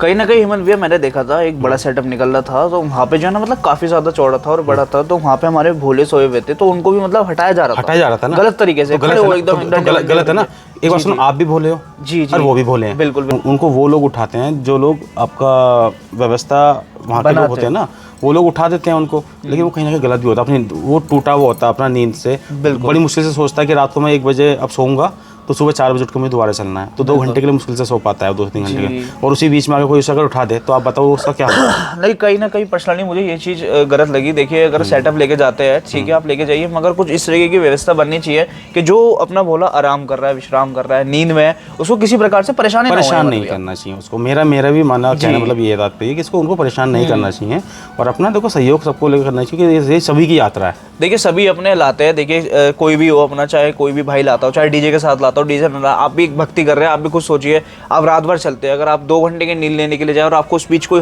कहीं ना कहीं हेमंत भैया मैंने देखा था एक बड़ा सेटअप निकल रहा था, तो वहाँ पे जो है ना मतलब काफी ज्यादा चौड़ा था और बड़ा था, तो वहाँ पे हमारे भोले सोए हुए थे, तो उनको भी मतलब हटाया जा रहा था ना गलत तरीके से। गलत है ना। एक बार सुनो, आप भी भोले हो जी और वो भी भोले हैं। बिल्कुल। उनको वो लोग उठाते हैं जो लोग आपका व्यवस्था वहाँ के लोग होते हैं ना, वो लोग उठा देते हैं उनको, लेकिन वो कहीं ना कहीं गलत भी होता है। अपनी वो टूटा हुआ होता है अपना नींद से, बड़ी मुश्किल से सोचता है कि रात को मैं 1 बजे अब सोऊंगा तो सुबह 4 बजे उठ के मुझे दोबारा चलना है, तो 2 घंटे के लिए मुश्किल से सो पाता है, 2-3 घंटे के, और उसी बीच में अगर कोई उसे अगर उठा दे तो आप बताओ उसका क्या होगा। नहीं, कहीं ना कहीं पर्सनली मुझे ये चीज़ गलत लगी। देखिए अगर सेटअप लेके जाते हैं ठीक है, आप लेके जाइए, मगर कुछ इस तरीके की व्यवस्था बननी चाहिए कि जो अपना भोला आराम कर रहा है, विश्राम कर रहा है, नींद में है, उसको किसी प्रकार से परेशान नहीं करना चाहिए उसको। मेरा भी मानना कहना मतलब ये बात है कि इसको उनको परेशान नहीं करना चाहिए, और अपना देखो सहयोग सबको लेकर करना चाहिए, क्योंकि ये सभी की यात्रा है। देखिए सभी अपने लाते हैं, देखिए कोई भी हो अपना, चाहे कोई भी भाई लाता हो, चाहे डीजे के साथ लाता हो, डीजे आप भी भक्ति कर रहे हैं, आप भी कुछ सोचिए, आप रात भर चलते हैं, अगर आप 2 घंटे की नींद लेने के लिए जाए और आपको उस बीच कोई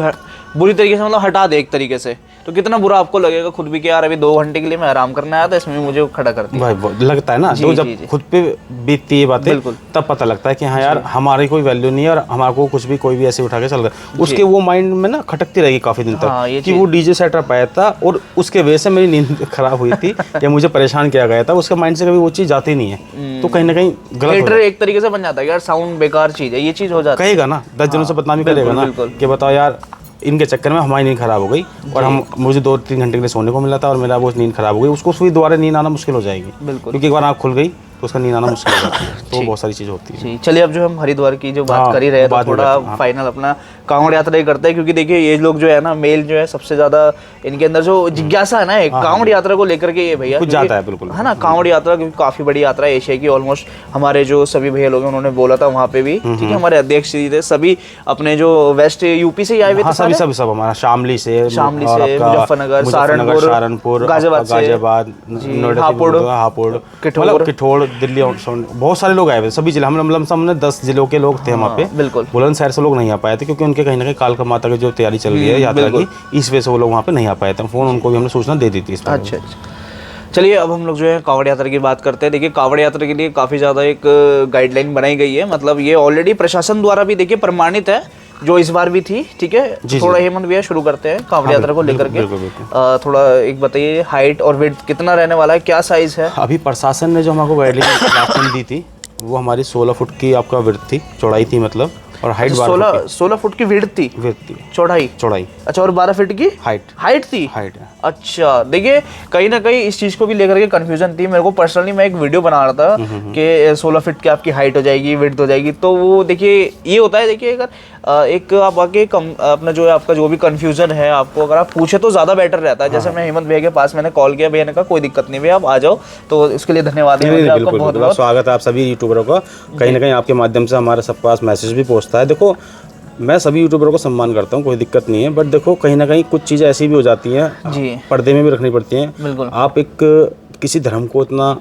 बुरी तरीके से मतलब हटा दे एक तरीके से, तो कितना बुरा आपको लगेगा खुद भी कि यार अभी 2 घंटे के लिए मैं आराम करने आया था, इसमें मुझे खड़ा कर दिया। भाई लगता है ना, तो जब खुद पे बीतती है बातें तब पता लगता है कि हाँ यार हमारी कोई वैल्यू नहीं है और हमारे को कुछ भी कोई भी ऐसे उठा के चल रहा है, उसके वो माइंड में ना खटकती रहेगी काफी दिन तक कि वो डीजे सेटअप आया था और उसके वजह से मेरी नींद खराब हुई थी या मुझे परेशान किया गया था, उसके माइंड से कभी वो चीज़ जाती नहीं है, तो कहीं ना कहीं गलत एक तरीके से बन जाता है यार साउंड बेकार चीज़ है, ये चीज़ हो जाती है। कहेगा ना 10 जनों से बदनामी करेगा ना कि बताओ यार इनके चक्कर में हमारी नींद खराब हो गई और मुझे 2-3 घंटे के लिए सोने को मिला था और मेरा वो नींद खराब हो गई, उसको फिर दोबारा नींद आना मुश्किल हो जाएगी, क्योंकि एक बार आँख खुल गई तो उसका नींद आना मुश्किल हो जाती है, तो बहुत सारी चीज़ होती है। चलिए अब जो हम हरिद्वार की जो बात कर ही रहे हैं, तो थोड़ा फाइनल अपना कांवड़ यात्रा ही करते हैं, क्योंकि देखिए ये लोग जो है ना मेल जो है सबसे ज्यादा इनके अंदर जो जिज्ञासा है ना एक कांवड़ यात्रा को लेकर के, ये भैया कुछ जाता है बिल्कुल है ना कांवड़ यात्रा, क्योंकि काफी बड़ी यात्रा है एशिया की, ऑलमोस्ट हमारे जो सभी भैया लोग उन्होंने बोला था वहाँ पे भी, ठीक है, हमारे अध्यक्ष जी थे सभी अपने जो वेस्ट यूपी से आए हुए थे, सब हमारा शामली से मुजफ्फरनगर, सहारनपुर, गाजियाबाद, हापुड़, किठोड़, दिल्ली, बहुत सारे लोग आए हुए, सभी जिले, हमने 10 जिलों के लोग थे वहाँ पे। बिल्कुल, बुलंदशहर से लोग नहीं आ पाए थे क्योंकि उनके कहीं ना कहीं कालका माता की जो तैयारी चल रही है यात्रा की, इस वजह से वो लोग वहाँ पे नहीं आ पाए थे। फोन उनको भी हमने सूचना दे दी थी इस बारे में। अच्छा, चलिए अब हम लोग जो है कांवड़ यात्रा की बात करते हैं। देखिए कांवड़ यात्रा के लिए काफ़ी ज़्यादा एक गाइडलाइन बनाई गई है, मतलब ये ऑलरेडी प्रशासन द्वारा भी देखिए प्रमाणित है, जो इस बार भी थी, ठीक है। थोड़ा हेमंत भैया शुरू करते हैं कांवड़ यात्रा को लेकर के, थोड़ा एक बताइए हाइट और विड्थ कितना रहने वाला है, क्या साइज है? अभी प्रशासन ने जो हमको गाइडलाइन दी थी वो हमारी 16 फुट की आपका विड्थ थी, चौड़ाई थी मतलब, और हाइट 16 फुट की विड्थ थी, चौड़ाई। अच्छा, और 12 फीट की हाइट थी। अच्छा, देखिए कहीं ना कहीं इस चीज को भी लेकर के कंफ्यूजन थी मेरे को पर्सनली। मैं एक वीडियो बना रहा था कि 16 फीट की आपकी हाइट हो जाएगी, विड्थ हो जाएगी, तो वो देखिए ये होता है, देखिए अगर एक आप आके अपना जो है आपका जो भी कंफ्यूजन है आपको अगर आप पूछे तो ज्यादा बेटर रहता है। जैसे मैं हेमंत भैया के पास मैंने कॉल किया, भैया ने कहा कोई दिक्कत नहीं भैया आप आ जाओ, तो इसके लिए धन्यवाद है आपका, बहुत बहुत स्वागत है आप सभी यूट्यूबरों का। कहीं ना कहीं आपके माध्यम से हमारे सबके पास मैसेज भी पहुंचता है। देखो मैं सभी यूट्यूबरों को सम्मान करता हूँ, कोई दिक्कत नहीं है, बट देखो कहीं ना कहीं कुछ चीज़ें ऐसी भी हो जाती हैं पर्दे में भी रखनी पड़ती हैं। आप एक किसी धर्म को इतना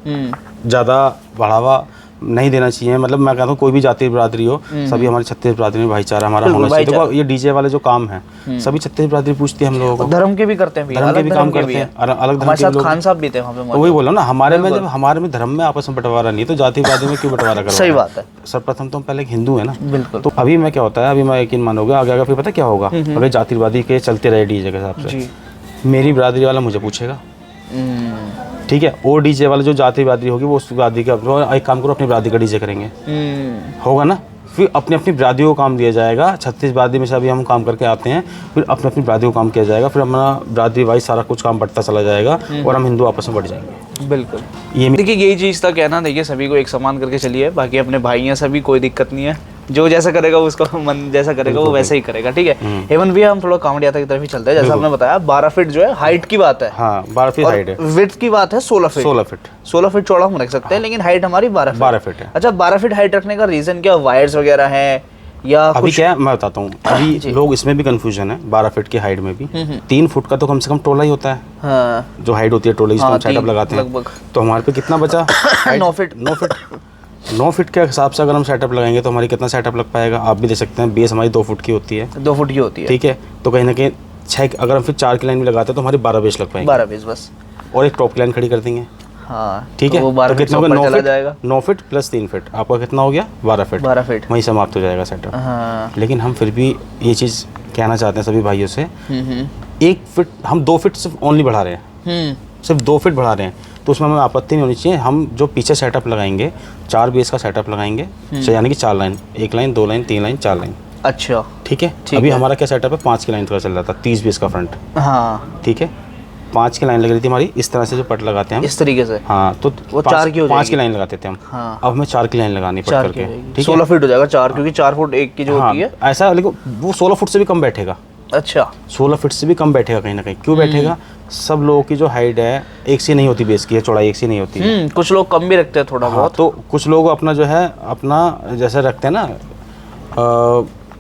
ज़्यादा बढ़ावा नहीं देना चाहिए, मतलब मैं कहता हूँ कोई भी जाति बिरादरी हो, सभी हमारे छत्तीस बिरादरी में भाईचारा हमारा होना चाहिए। देखो ये डीजे वाले जो काम है सभी छत्तीस बिरादरी पूछती है हम लोगों को, धर्म के भी करते हैं, धर्म के भी काम करते हैं, अलग धर्म के लोग, खान साहब भी थे वहाँ पे। वही बोला ना, हमारे में जब हमारे में धर्म में आपस में बंटवारा नहीं, तो जाति बिरादरी में क्यों बंटवारा करो? सही बात है। सर्वप्रथम तो हम पहले हिंदू है ना, बिल्कुल। तो अभी मैं क्या होता है, अभी मैं यकीन मानोगे आगे फिर पता क्या होगा, अगर जातिवादी के चलते रहे डीजे के हिसाब से, मेरी बिरादरी वाला मुझे पूछेगा, ठीक है, वो डीजे वाला जो जाति बिरादरी होगी वो उस बिरादरी का, एक काम करो अपनी बिरादरी का डीजे करेंगे, होगा ना, फिर अपनी अपनी बिरादरी को काम दिया जाएगा। 36 बिरादरी में से अभी हम काम करके आते हैं, फिर अपनी अपनी बिरादरी को काम किया जाएगा, फिर हमारा बिरादरी वाइज सारा कुछ काम बढ़ता चला जाएगा और हम हिंदू आपस में बढ़ जाएंगे। बिल्कुल, ये देखिए यही चीज़ था कहना, देखिए सभी को एक समान करके चलिए, बाकी अपने भाई हैं सभी, कोई दिक्कत नहीं है, जो जैसा करेगा उसका मन जैसा करेगा वो वैसे ही करेगा, ठीक है। हेमंत भैया हम थोड़ा कांवड़ यात्रा की तरफ ही चलते हैं, जैसा आपने बताया 12 फीट जो है हाइट की बात है, हाँ 12 फीट हाइट है, विड्थ की बात है 16 फीट चौड़ा हम रख सकते हैं, लेकिन हाइट हमारी 12 फीट है। अच्छा, 12 फीट हाइट रखने का रीजन क्या, वायर्स वगैरह है या अभी क्या है मैं बताता हूँ, अभी लोग इसमें भी कंफ्यूजन है, 12 फीट की हाइट में भी 3 फुट का तो कम से कम टोला ही होता है, हाँ। जो हाइट होती है टोले जिसको हम सेटअप लगाते हैं, तो हमारे पे कितना बचा 9 फीट के हिसाब से अगर हम सेटअप लगाएंगे तो हमारी कितना सेटअप लग पाएगा, आप भी देख सकते हैं। बेस हमारी 2 फुट की होती है, 2 फुट की होती है, ठीक है, तो कहीं ना कहीं 6 अगर हम फिर 4 की लाइन भी लगाते हैं तो हमारी 12 बेस लग पाएंगे, 12 बेस बस, और एक टॉप की लाइन खड़ी कर देंगे, हाँ ठीक है, तो वो 12 तो फीट कितना से होगा, ऊपर 9 चला फीट, जाएगा। 9 फीट प्लस 3 फीट, आपका कितना हो गया, 12 फीट, 12 फीट। वहीं समाप्त हो जाएगा सेटअप। हाँ। लेकिन हम फिर भी ये चीज़ कहना चाहते हैं सभी भाइयों से, हम्म 1 फीट, हम 2 फीट सिर्फ ओनली बढ़ा रहे हैं, सिर्फ 2 फीट बढ़ा रहे हैं, तो उसमें हमें आपत्ति नहीं होनी चाहिए। हम जो पीछे सेटअप लगाएंगे, 4 बेस का सेटअप लगाएंगे, यानी कि 4 line, 1 line 2 line 3 line 4 line, अच्छा ठीक है। अभी हमारा क्या सेटअप है, 5 की लाइन का चल रहा था, 30 बेस का फ्रंट, हाँ ठीक है। 5 की लाइन लग रही थी हमारी, इस तरह से जो पट लगाते हैं हम, इस तरीके से। हाँ, तो वो 4 की हो 5 जाएगी। की लाइन लगाते थे हम, हाँ। अब हमें 4 की लाइन लगानी पड़ 4 करके, की ठीक है। 16 फीट हो जाएगा 4, क्योंकि 4 फुट एक की जो हाँ, होती है। ऐसा, लेकिन वो 16 फुट से भी कम बैठेगा, अच्छा 16 फीट से भी कम बैठेगा कहीं ना कहीं। क्यों बैठेगा, सब लोगों की जो हाइट है एक सी नहीं होती, बेस की है चौड़ाई एक सी नहीं होती है। कुछ लोग कम भी रखते हैं थोड़ा हाँ, बहुत। तो कुछ लोग अपना जो है अपना जैसे रखते हैं ना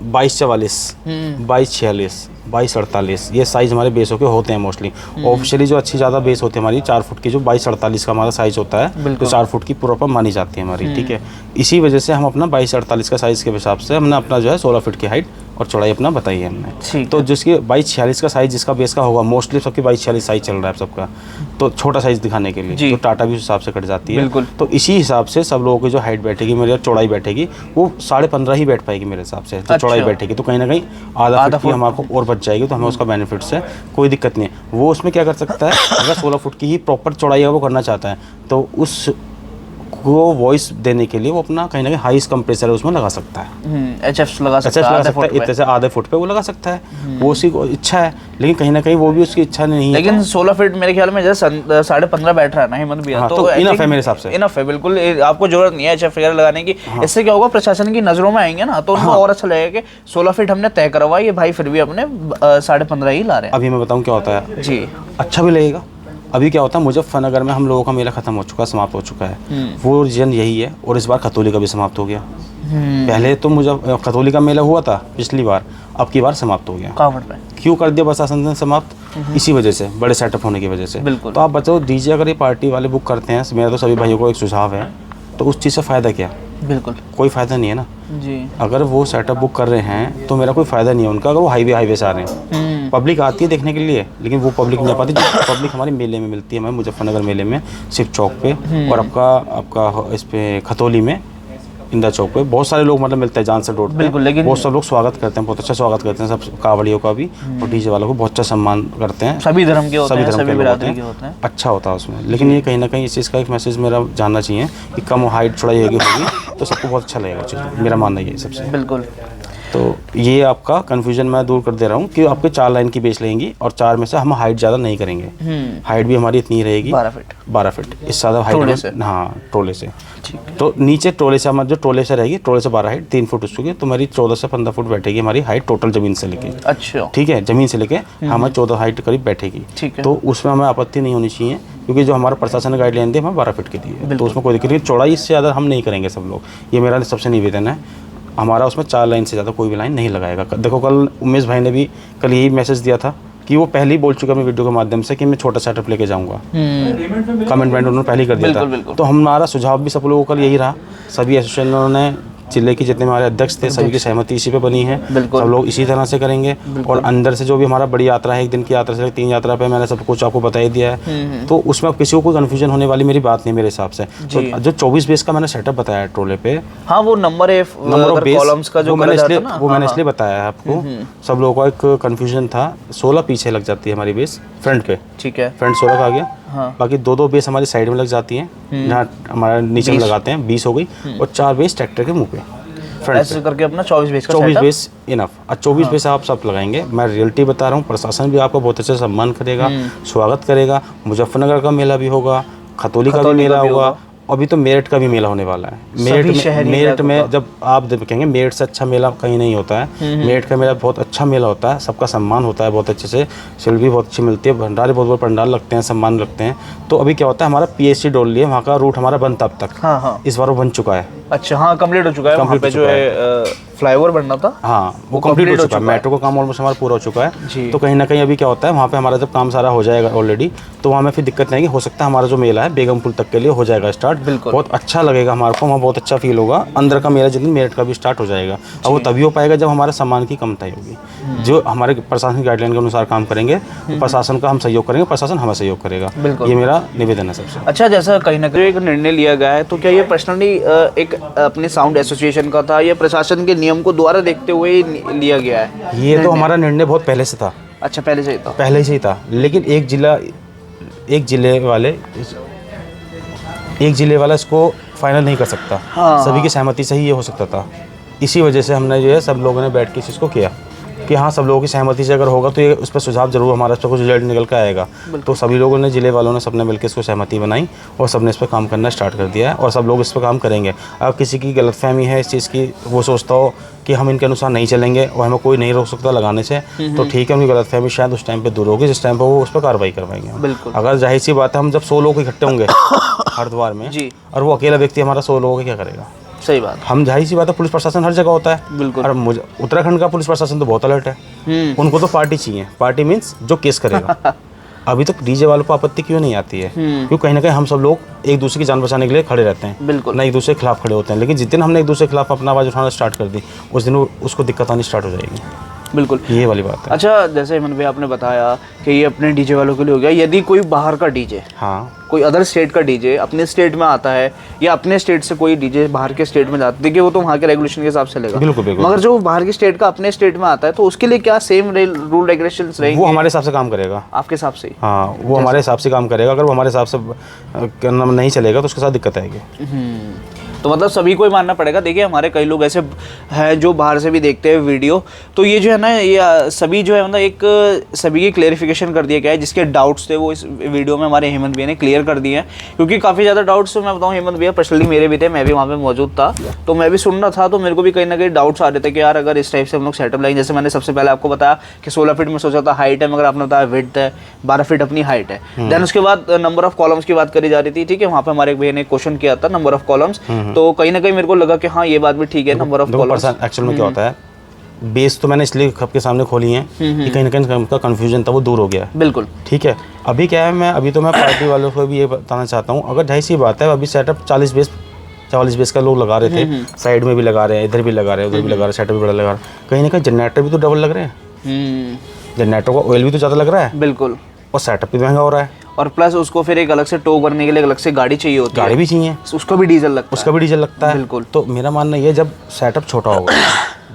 22-44, 22-46, 22-48, ये साइज़ हमारे बेसों के होते हैं मोस्टली। ऑफिशियली जो अच्छी ज़्यादा बेस होती है हमारी 4 फुट की, जो 22-48 का हमारा साइज़ होता है, तो 4 फुट की प्रॉपर मानी जाती है हमारी, ठीक है। इसी वजह से हम अपना 22-48 का साइज़ के हिसाब से हमने अपना जो है 16 फीट की हाइट और चौड़ाई अपना बताई है हमने। ठीक तो जिसकी 22-46 का साइज़ जिसका बेस का होगा, मोस्टली सबकी 22-46 साइज़ चल रहा है सबका, तो छोटा साइज़ दिखाने के लिए, तो टाटा भी उस हिसाब से कट जाती है, बिल्कुल। तो इसी हिसाब से सब लोगों की जो हाइट बैठेगी मेरी, चौड़ाई बैठेगी, वो 15.5 ही बैठ पाएगी मेरे हिसाब से, तो चौड़ाई बैठेगी, तो कहीं ना कहीं आधा फुट की हमारे को और बच जाएगी, तो हमें उसका बेनिफिट से कोई दिक्कत नहीं है। वो उसमें क्या कर सकता है, अगर 16 फुट की ही प्रॉपर चौड़ाई अगर वो करना चाहता है, तो उस को वॉइस देने के लिए वो अपना कहीं ना कहीं हाईस्ट कंप्रेसर उसमें लगा सकता है, HF लगा सकता अच्छा है लगा आधे सकता है, फुट पे। इतने से आधे फुट पे वो लगा सकता है, वो उसकी इच्छा है, लेकिन कहीं ना कहीं वो भी उसकी इच्छा नहीं है। लेकिन 16 फीट मेरे ख्याल में जैसे 15.5 बैठ रहा है ना हेमंत भैया, हाँ, तो इनफ है मेरे हिसाब से, इनफ है बिल्कुल। आपको जरूरत नहीं है HF वगैरह लगाने की। इससे क्या होगा, प्रशासन की नजरों में आएंगे ना, तो उनको और अच्छा लगेगा कि 16 फीट हमने तय करवाई है भाई, फिर भी अपने 15.5 ही ला रहे हैं। अभी मैं बताऊँ क्या होता है जी अच्छा भी लगेगा। अभी क्या होता है, मुजफ्फरनगर में हम लोगों का मेला खत्म हो चुका है, समाप्त हो चुका है, वो रीजन यही है, और इस बार खतौली का भी समाप्त हो गया। पहले तो मुझे खतौली का मेला हुआ था पिछली बार, अब की बार समाप्त हो गया। कांवड़ पे क्यों कर दिया प्रशासन ने समाप्त, इसी वजह से, बड़े सेटअप होने की वजह से। बिल्कुल। तो आप बताओ दीजिए, अगर ये पार्टी वाले बुक करते हैं, मेरा तो सभी भाइयों को एक सुझाव है, तो उस चीज़ से फ़ायदा क्या, बिल्कुल कोई फ़ायदा नहीं है ना। जी। अगर वो सेटअप बुक कर रहे हैं तो मेरा कोई फ़ायदा नहीं है उनका, अगर वो हाईवे से आ रहे हैं। पब्लिक आती है देखने के लिए, लेकिन वो पब्लिक नहीं आ पाती, जो पब्लिक हमारे मेले में मिलती है, हमारे मुजफ्फरनगर मेले में, सिर्फ चौक पे, और आपका इस पे खतौली में इंदा चौक पे बहुत सारे लोग मतलब मिलते हैं, जान से रोड पे, बिल्कुल। लेकिन बहुत सब लोग स्वागत करते हैं, बहुत अच्छा स्वागत करते हैं, सब कावड़ियों का भी और डीजे वालों को बहुत अच्छा सम्मान करते हैं, सभी धर्म के होते हैं, सभी लोग बिरादरी के होते हैं, अच्छा होता है उसमें। लेकिन ये कहीं ना कहीं इस चीज़ का एक मैसेज मेरा जानना चाहिए कि कम हाइट चौड़ाई होगी तो सबको बहुत अच्छा लगेगा चीज़, मेरा मानना ये सबसे। बिल्कुल। तो ये आपका कन्फ्यूजन मैं दूर कर दे रहा हूँ कि आपके 4 लाइन की बेस लेंगी, और 4 में से हम हाइट ज़्यादा नहीं करेंगे, हाइट भी हमारी इतनी ही रहेगी 12 फीट, इससे ज़्यादा हाइट, हाँ ट्रोले से। तो नीचे ट्रोले से हमारे जो ट्रोले से रहेगी, ट्रोले से 12 हाइट 3 फुट उसकी, तो हमारी 14 से 15 फुट बैठेगी हमारी हाइट टोटल ज़मीन से लेके। अच्छा ठीक है, ज़मीन से लेके हमारी 14 हाइट करीब बैठेगी, ठीक है। तो उसमें हमें आपत्ति नहीं होनी चाहिए, क्योंकि जो हमारा प्रशासन ने गाइडलाइन दी हमें 12 फीट की दी है, तो उसमें कोई दिक्कत नहीं। चौड़ाई इससे ज़्यादा हम नहीं करेंगे सब लोग, ये मेरा सबसे निवेदन है। हमारा उसमें 4 लाइन से ज़्यादा कोई भी लाइन नहीं लगाएगा। देखो कल उमेश भाई ने भी कल यही मैसेज दिया था कि वो पहले ही बोल चुका अपने वीडियो के माध्यम से कि मैं छोटा सेटअप लेके जाऊंगा, कमेंटमेंट उन्होंने पहले ही कर दिया था। तो हमारा सुझाव भी सब लोगों का यही रहा, सभी एसोसिएशनों ने, जिले के जितने हमारे अध्यक्ष थे, सभी की सहमति इसी पे बनी है, सब लोग इसी तरह से करेंगे। और अंदर से जो भी हमारा बड़ी यात्रा है, 1 दिन की यात्रा से 3 यात्रा पे मैंने सब कुछ आपको बता ही दिया है, तो उसमें किसी को कोई कन्फ्यूजन होने वाली मेरी बात नहीं मेरे हिसाब से। तो जो 24 बेस का मैंने सेटअप बताया ट्रोले पे, हाँ वो नंबर ऑफ कॉलम्स का जो मैंने इसलिए बताया है आपको, सब लोगों का एक कन्फ्यूजन था। 16 पीछे लग जाती है हमारी बेस फ्रंट पे, ठीक है, फ्रंट 16 का आ गया, बाकी 2 बेस हमारी साइड में लग जाती हैं, जहाँ हमारा नीचे में लगाते हैं 20 हो गई, और 4 बेस ट्रैक्टर के मुंह पे ऐसे करके अपना 24 बेस का 24 बेस इनफ। और 24 बेस आप सब लगाएंगे, मैं रियलिटी बता रहा हूँ, प्रशासन भी आपका बहुत अच्छे से सम्मान करेगा, स्वागत करेगा। मुजफ्फरनगर का मेला भी होगा, खतौली का भी मेला होगा, अभी तो मेरठ का भी मेला होने वाला है। मेरठ में जब आप देखेंगे, मेरठ से अच्छा मेला कहीं नहीं होता है। मेरठ का मेला बहुत अच्छा मेला होता है, सबका सम्मान होता है बहुत अच्छे से, सेल भी बहुत अच्छी मिलती है, भंडारे बहुत बड़े पंडाल लगते हैं, सम्मान लगते हैं। तो अभी क्या होता है, हमारा PSC डोल लिए, वहाँ का रूट हमारा बंद था अब तक, हाँ। इस बार वो बन चुका है। अच्छा हाँ, कंप्लीट हो चुका है, वहाँ पे जो है फ्लाईओवर बनना था। हाँ वो कंप्लीट हो चुका है, मेट्रो का काम ऑलमोस्ट हमारा पूरा हो चुका है। तो कहीं ना कहीं अभी क्या होता है वहाँ पे हमारा जब काम सारा हो जाएगा ऑलरेडी, तो वहाँ में फिर दिक्कत नहीं आएगी। हो सकता है हमारा जो मेला है बेगम पुल तक के लिए हो जाएगा स्टार्ट, बहुत अच्छा लगेगा हमारे को, वहाँ बहुत अच्छा फील होगा। अंदर का मेला जिस दिन मेरठ का भी स्टार्ट हो जाएगा, और वो तभी हो पाएगा जब हमारे सामान की कमताई होगी। जो हमारे प्रशासन गाइडलाइन के अनुसार काम करेंगे, तो प्रशासन का हम सहयोग करेंगे, प्रशासन हमें सहयोग करेगा। ये मेरा निवेदन है सबसे। अच्छा, जैसा कहीं ना कहीं एक निर्णय लिया गया है, तो क्या ये पर्सनली एक अपने साउंड एसोसिएशन का था या प्रशासन के नियम को द्वारा देखते हुए लिया गया है? ये तो हमारा निर्णय बहुत पहले से था। अच्छा, पहले से ही था? पहले से ही था, लेकिन एक जिले वाला इसको फाइनल नहीं कर सकता। हाँ। सभी की सहमति से ही ये हो सकता था। इसी वजह से हमने जो है सब लोगों ने बैठ के इस चीज़ को किया कि हाँ सब लोगों की सहमति से अगर होगा तो ये उस पर सुझाव जरूर हमारा इस पर कुछ रिजल्ट निकल कर आएगा। तो सभी लोगों ने, जिले वालों ने, सबने मिलकर इसको सहमति बनाई और सबने इस पर काम करना स्टार्ट कर दिया है और सब लोग इस पर काम करेंगे। अब किसी की गलतफहमी है इस चीज़ की, वो सोचता हो कि हम इनके अनुसार नहीं चलेंगे और हमें कोई नहीं रोक सकता लगाने से, तो ठीक है, उनकी गलतफहमी शायद उस टाइम पे दूर होगी जिस टाइम पे वो उस पर कार्रवाई करवाएंगे। अगर जाहिर सी बात है हम जब 100 लोग इकट्ठे होंगे हरिद्वार में और वो अकेला व्यक्ति हमारा 100 लोगों का क्या करेगा? सही बात। हम जाहिर सी बात है, पुलिस प्रशासन हर जगह होता है। बिल्कुल। और मुझे उत्तराखंड का पुलिस प्रशासन तो बहुत अलर्ट है। उनको तो पार्टी चाहिए, पार्टी मीन्स जो केस करेगा। अभी तक डीजे वालों को आपत्ति क्यों नहीं आती है? क्योंकि कहीं ना कहीं हम सब लोग एक दूसरे की जान बचाने के लिए खड़े रहते हैं। बिल्कुल। ना एक दूसरे के खिलाफ खड़े होते हैं, लेकिन जिस दिन हमने एक दूसरे के खिलाफ अपना आवाज़ उठाना स्टार्ट कर दी, उस दिन उसको दिक्कत आनी स्टार्ट हो जाएगी। बिल्कुल, ये वाली बात है। अच्छा, जैसे हेमंत भाई आपने बताया कि ये अपने डीजे वालों के लिए हो गया, यदि कोई बाहर का डीजे, हाँ, कोई अदर स्टेट का डीजे अपने स्टेट में आता है या अपने स्टेट से कोई डीजे बाहर के स्टेट में जाता है, देखिए वो तो वहाँ के रेगुलेशन के हिसाब से लेगा। बिल्कुल बिल्कुल। मगर जो बाहर की स्टेट का अपने स्टेट में आता है, तो उसके लिए क्या सेम रूल रेगुलेशंस रहेंगे? वो हमारे हिसाब से काम करेगा। आपके हिसाब से? हाँ, वो हमारे हिसाब से काम करेगा। अगर वो हमारे हिसाब से नहीं चलेगा तो उसके साथ दिक्कत आएगी। तो मतलब सभी को ही मानना पड़ेगा। देखिए हमारे कई लोग ऐसे हैं जो बाहर से भी देखते हैं वीडियो, तो ये जो है ना, ये सभी जो है मतलब एक सभी की क्लेरिफिकेशन कर दिया गया है। जिसके डाउट्स थे वो इस वीडियो में हमारे हेमंत भैया ने क्लियर कर दिए हैं, क्योंकि काफ़ी ज़्यादा डाउट्स तो मैं बताऊँ हेमंत भैया पर्सनली मेरे भी थे, मैं भी वहाँ पे मौजूद था, तो मैं भी सुन रहा था, तो मेरे को भी कहीं ना कहीं डाउट्स आ रहे थे कि यार अगर इस टाइप से हम लोग सेटअप लाएंगे, जैसे मैंने सबसे पहले आपको बताया कि 16 फीट में सोचा था हाइट है, मगर आपने बताया विड्थ है, 12 फीट अपनी हाइट है। देन उसके बाद नंबर ऑफ कॉलम्स की बात करी जा रही थी, ठीक है, वहाँ पे हमारे भैया ने क्वेश्चन किया था नंबर ऑफ कॉलम्स, तो कहीं ना कहीं मेरे को लगा कि हाँ ये बात भी ठीक है, नंबर ऑफ कॉलम्स। एक्चुअल में क्या होता है, बेस तो मैंने इसलिए सबके सामने खोली है कि कहीं ना कहीं उनका कंफ्यूजन था वो दूर हो गया। बिल्कुल ठीक है। अभी क्या है, मैं पार्टी वालों को भी ये बताना चाहता हूँ, अगर ढाई सी बात है, अभी सेटअप 40 बेस का लोग लगा रहे थे, साइड में भी लगा रहे हैं, इधर भी लगा रहे हैं, उधर भी लगा रहे हैं, सेटअप भी बड़ा लगा रहे हैं, कहीं ना कहीं जनरेटर भी तो डबल लग रहे हैं, जनरेटर का ऑयल भी तो ज़्यादा लग रहा है। बिल्कुल। और सेटअप भी महंगा हो रहा है, और प्लस उसको फिर एक अलग से टो करने के लिए अलग से गाड़ी चाहिए होती है, गाड़ी भी चाहिए, उसको भी डीजल लगता है। बिल्कुल। तो मेरा मानना ये, जब सेटअप छोटा होगा